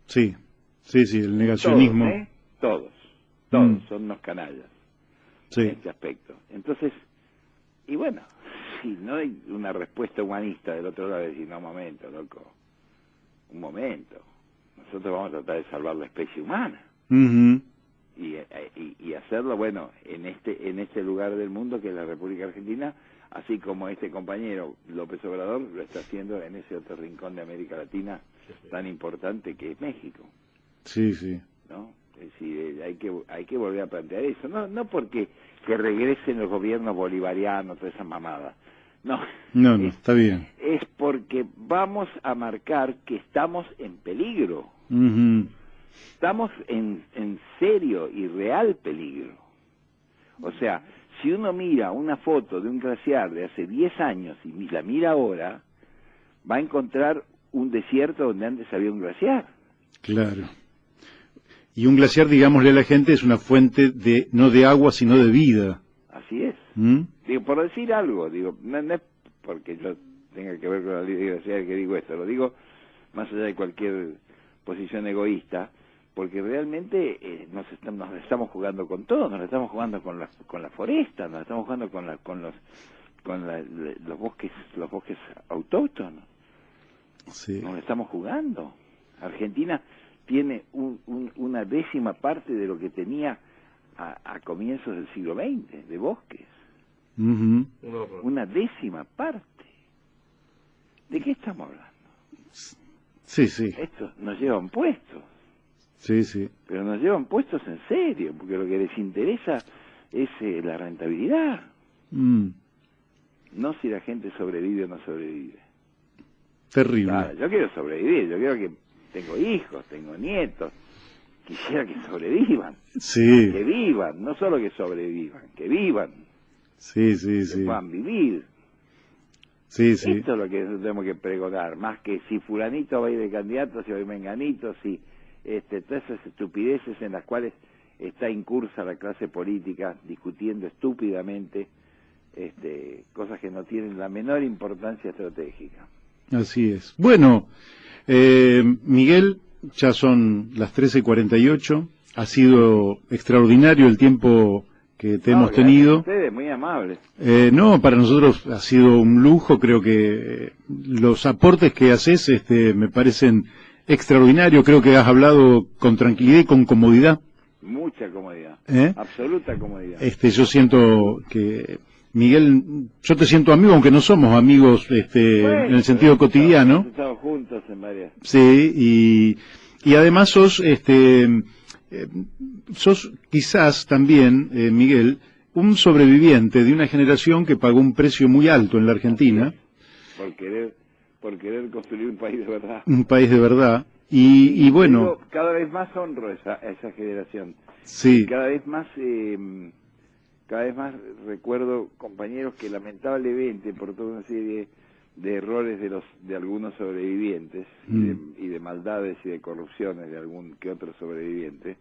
Sí, sí, sí, el negacionismo. Todos son unos canallas en este aspecto. Entonces, y bueno, si no hay una respuesta humanista del otro lado, de decir, no, un momento, loco, un momento. Nosotros vamos a tratar de salvar la especie humana. Y hacerlo, bueno, en este lugar del mundo que es la República Argentina, así como este compañero López Obrador lo está haciendo en ese otro rincón de América Latina tan importante que es México. Sí, sí. ¿No? Es decir, hay que volver a plantear eso, no porque que regresen los gobiernos bolivarianos, toda esa mamada. No, está bien. Es porque vamos a marcar que estamos en peligro. Estamos en serio y real peligro. O sea, si uno mira una foto de un glaciar de hace 10 años y la mira ahora, va a encontrar un desierto donde antes había un glaciar. Claro. Y un glaciar, digámosle a la gente, es una fuente no de agua, sino de vida. Así es. Digo, por decir algo, no es porque yo tenga que ver con la ley glaciar que digo esto, lo digo más allá de cualquier posición egoísta, porque realmente nos estamos jugando con todo, nos estamos jugando con la foresta, nos estamos jugando con los bosques autóctonos. Sí. Nos estamos jugando. Argentina tiene una décima parte de lo que tenía a comienzos del siglo XX, de bosques. Uh-huh. Una décima parte. ¿De qué estamos hablando? Sí, sí. Esto nos llevan puestos. Sí, sí. Pero nos llevan puestos en serio, porque lo que les interesa es la rentabilidad. No si la gente sobrevive o no sobrevive. Terrible. Claro, yo quiero sobrevivir, yo quiero que... Tengo hijos, tengo nietos. Quisiera que sobrevivan. Sí. Que vivan, no solo que sobrevivan, que vivan. Sí, sí, Que puedan vivir. Sí, sí. Esto es lo que tenemos que pregonar, más que si fulanito va a ir de candidato, si va a ir menganito, si todas esas estupideces en las cuales está incursa la clase política discutiendo estúpidamente cosas que no tienen la menor importancia estratégica. Así es. Bueno, Miguel, ya son las 13:48, ha sido extraordinario el tiempo que te hemos tenido. Ustedes, muy amables. No, para nosotros ha sido un lujo, creo que los aportes que haces me parecen extraordinarios, creo que has hablado con tranquilidad y con comodidad. Mucha comodidad, absoluta comodidad. Yo siento que, Miguel, yo te siento amigo, aunque no somos amigos bueno, en el sentido cotidiano. Hemos estado juntos en varias. Sí, y además sos quizás también, Miguel, un sobreviviente de una generación que pagó un precio muy alto en la Argentina. Por querer construir un país de verdad. Un país de verdad. Y bueno... Cada vez más honro a esa generación. Sí. Y cada vez más recuerdo compañeros que lamentablemente, por toda una serie de errores de algunos sobrevivientes y de maldades y de corrupciones de algún que otro sobreviviente,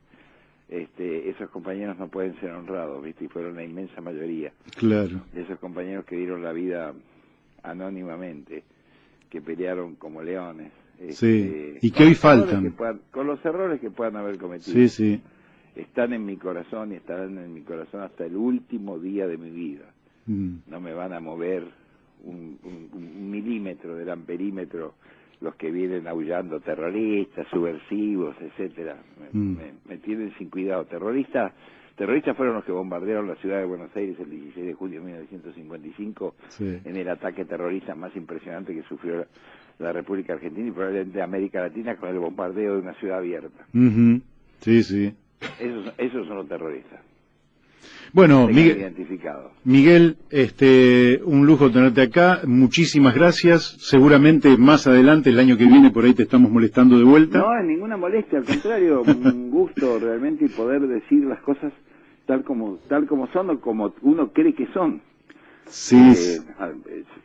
esos compañeros no pueden ser honrados, ¿viste? Y fueron la inmensa mayoría. Claro. De esos compañeros que dieron la vida anónimamente, que pelearon como leones. Sí, y que hoy faltan. Con los errores que puedan haber cometido. Sí, sí. Están en mi corazón y estarán en mi corazón hasta el último día de mi vida. No me van a mover un milímetro del amperímetro los que vienen aullando terroristas, subversivos, etcétera. Me tienen sin cuidado. Terroristas fueron los que bombardearon la ciudad de Buenos Aires el 16 de julio de 1955 en el ataque terrorista más impresionante que sufrió la República Argentina y probablemente América Latina, con el bombardeo de una ciudad abierta. Sí, sí. Esos son los terroristas. Bueno, Miguel, un lujo tenerte acá, muchísimas gracias, seguramente más adelante, el año que viene, por ahí te estamos molestando de vuelta. No, es ninguna molestia, al contrario, un gusto realmente poder decir las cosas tal como son o como uno cree que son. Sí.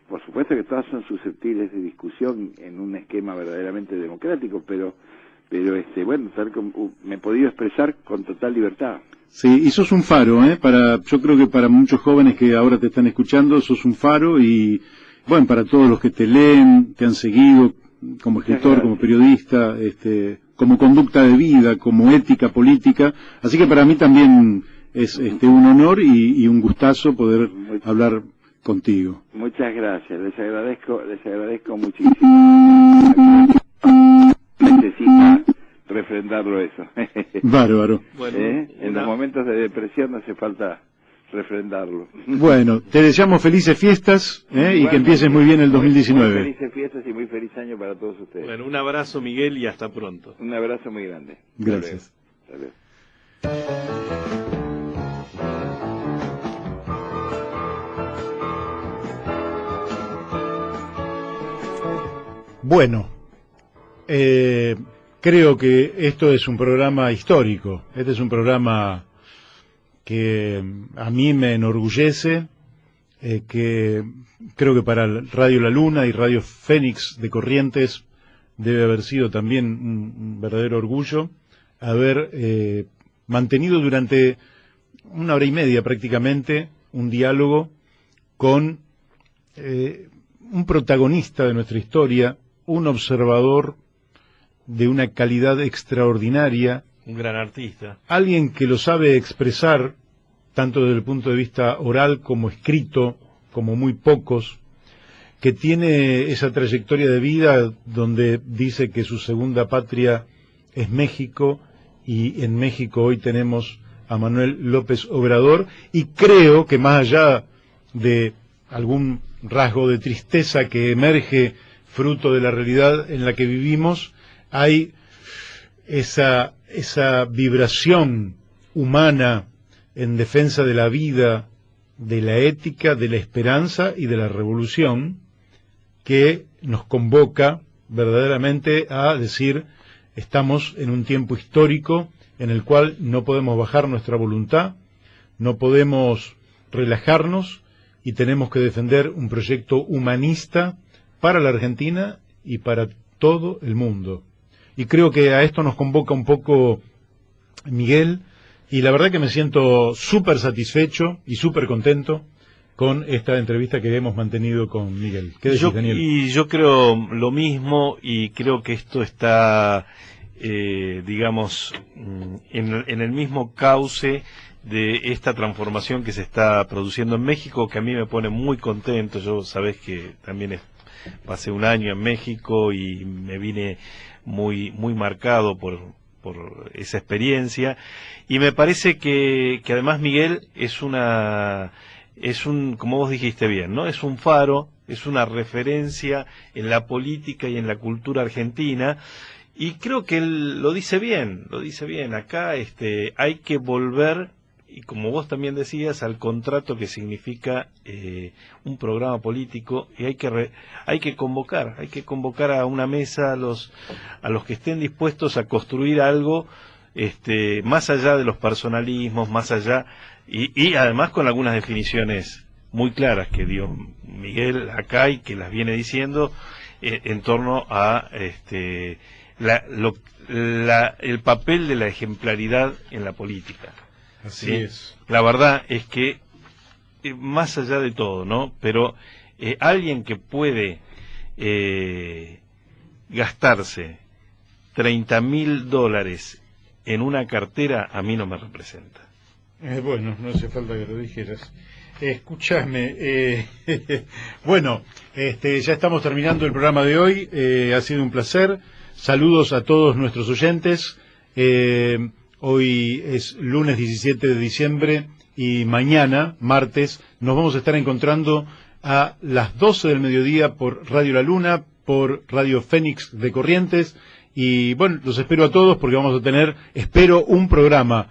Por supuesto que todas son susceptibles de discusión en un esquema verdaderamente democrático, pero bueno, tal como me he podido expresar con total libertad. Sí, y sos un faro, yo creo que para muchos jóvenes que ahora te están escuchando, sos un faro y, bueno, para todos los que te leen, te han seguido como escritor, como periodista, como conducta de vida, como ética política, así que para mí también es un honor y un gustazo poder hablar contigo. Muchas gracias, les agradezco muchísimo. Necesita refrendarlo eso. Bárbaro. Bueno, en los momentos de depresión no hace falta refrendarlo. Bueno, te deseamos felices fiestas y que empieces muy bien el 2019. Muy felices fiestas y muy feliz año para todos ustedes. Bueno, un abrazo, Miguel, y hasta pronto. Un abrazo muy grande. Gracias. Hasta luego. Bueno, creo que esto es un programa histórico. Este es un programa que a mí me enorgullece, que creo que para Radio La Luna y Radio Fénix de Corrientes debe haber sido también un verdadero orgullo haber mantenido durante 1 hora y media prácticamente un diálogo con un protagonista de nuestra historia, un observador de una calidad extraordinaria Un gran artista. Alguien que lo sabe expresar, tanto desde el punto de vista oral como escrito, como muy pocos, que tiene esa trayectoria de vida donde dice que su segunda patria es México, y en México hoy tenemos a Manuel López Obrador, y creo que más allá de algún rasgo de tristeza que emerge fruto de la realidad en la que vivimos, hay esa vibración humana en defensa de la vida, de la ética, de la esperanza y de la revolución, que nos convoca verdaderamente a decir: estamos en un tiempo histórico en el cual no podemos bajar nuestra voluntad, no podemos relajarnos, y tenemos que defender un proyecto humanista para la Argentina y para todo el mundo. Y creo que a esto nos convoca un poco Miguel, y la verdad que me siento súper satisfecho y súper contento con esta entrevista que hemos mantenido con Miguel. ¿Qué decís, Daniel? Y yo creo lo mismo, y creo que esto está, digamos, en el mismo cauce de esta transformación que se está produciendo en México, que a mí me pone muy contento. Yo sabés que también pasé un año en México y me vine muy marcado por esa experiencia, y me parece que además Miguel como vos dijiste bien, ¿no? Es un faro, es una referencia en la política y en la cultura argentina, y creo que él lo dice bien. Acá hay que volver, y como vos también decías, al contrato que significa un programa político, y hay que convocar a una mesa a los que estén dispuestos a construir algo más allá de los personalismos, más allá, y además con algunas definiciones muy claras que dio Miguel acá y que las viene diciendo en torno a el papel de la ejemplaridad en la política. Así ¿sí? es. La verdad es que, más allá de todo, ¿no? Pero alguien que puede gastarse $30.000 en una cartera, a mí no me representa. Bueno, no hace falta que lo dijeras. Escuchadme, bueno, ya estamos terminando el programa de hoy. Ha sido un placer. Saludos a todos nuestros oyentes. Hoy es lunes 17 de diciembre y mañana, martes, nos vamos a estar encontrando a las 12 del mediodía por Radio La Luna, por Radio Fénix de Corrientes, y bueno, los espero a todos porque vamos a tener, espero, un programa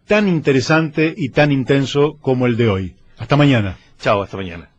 tan interesante y tan intenso como el de hoy. Hasta mañana. Chao, hasta mañana.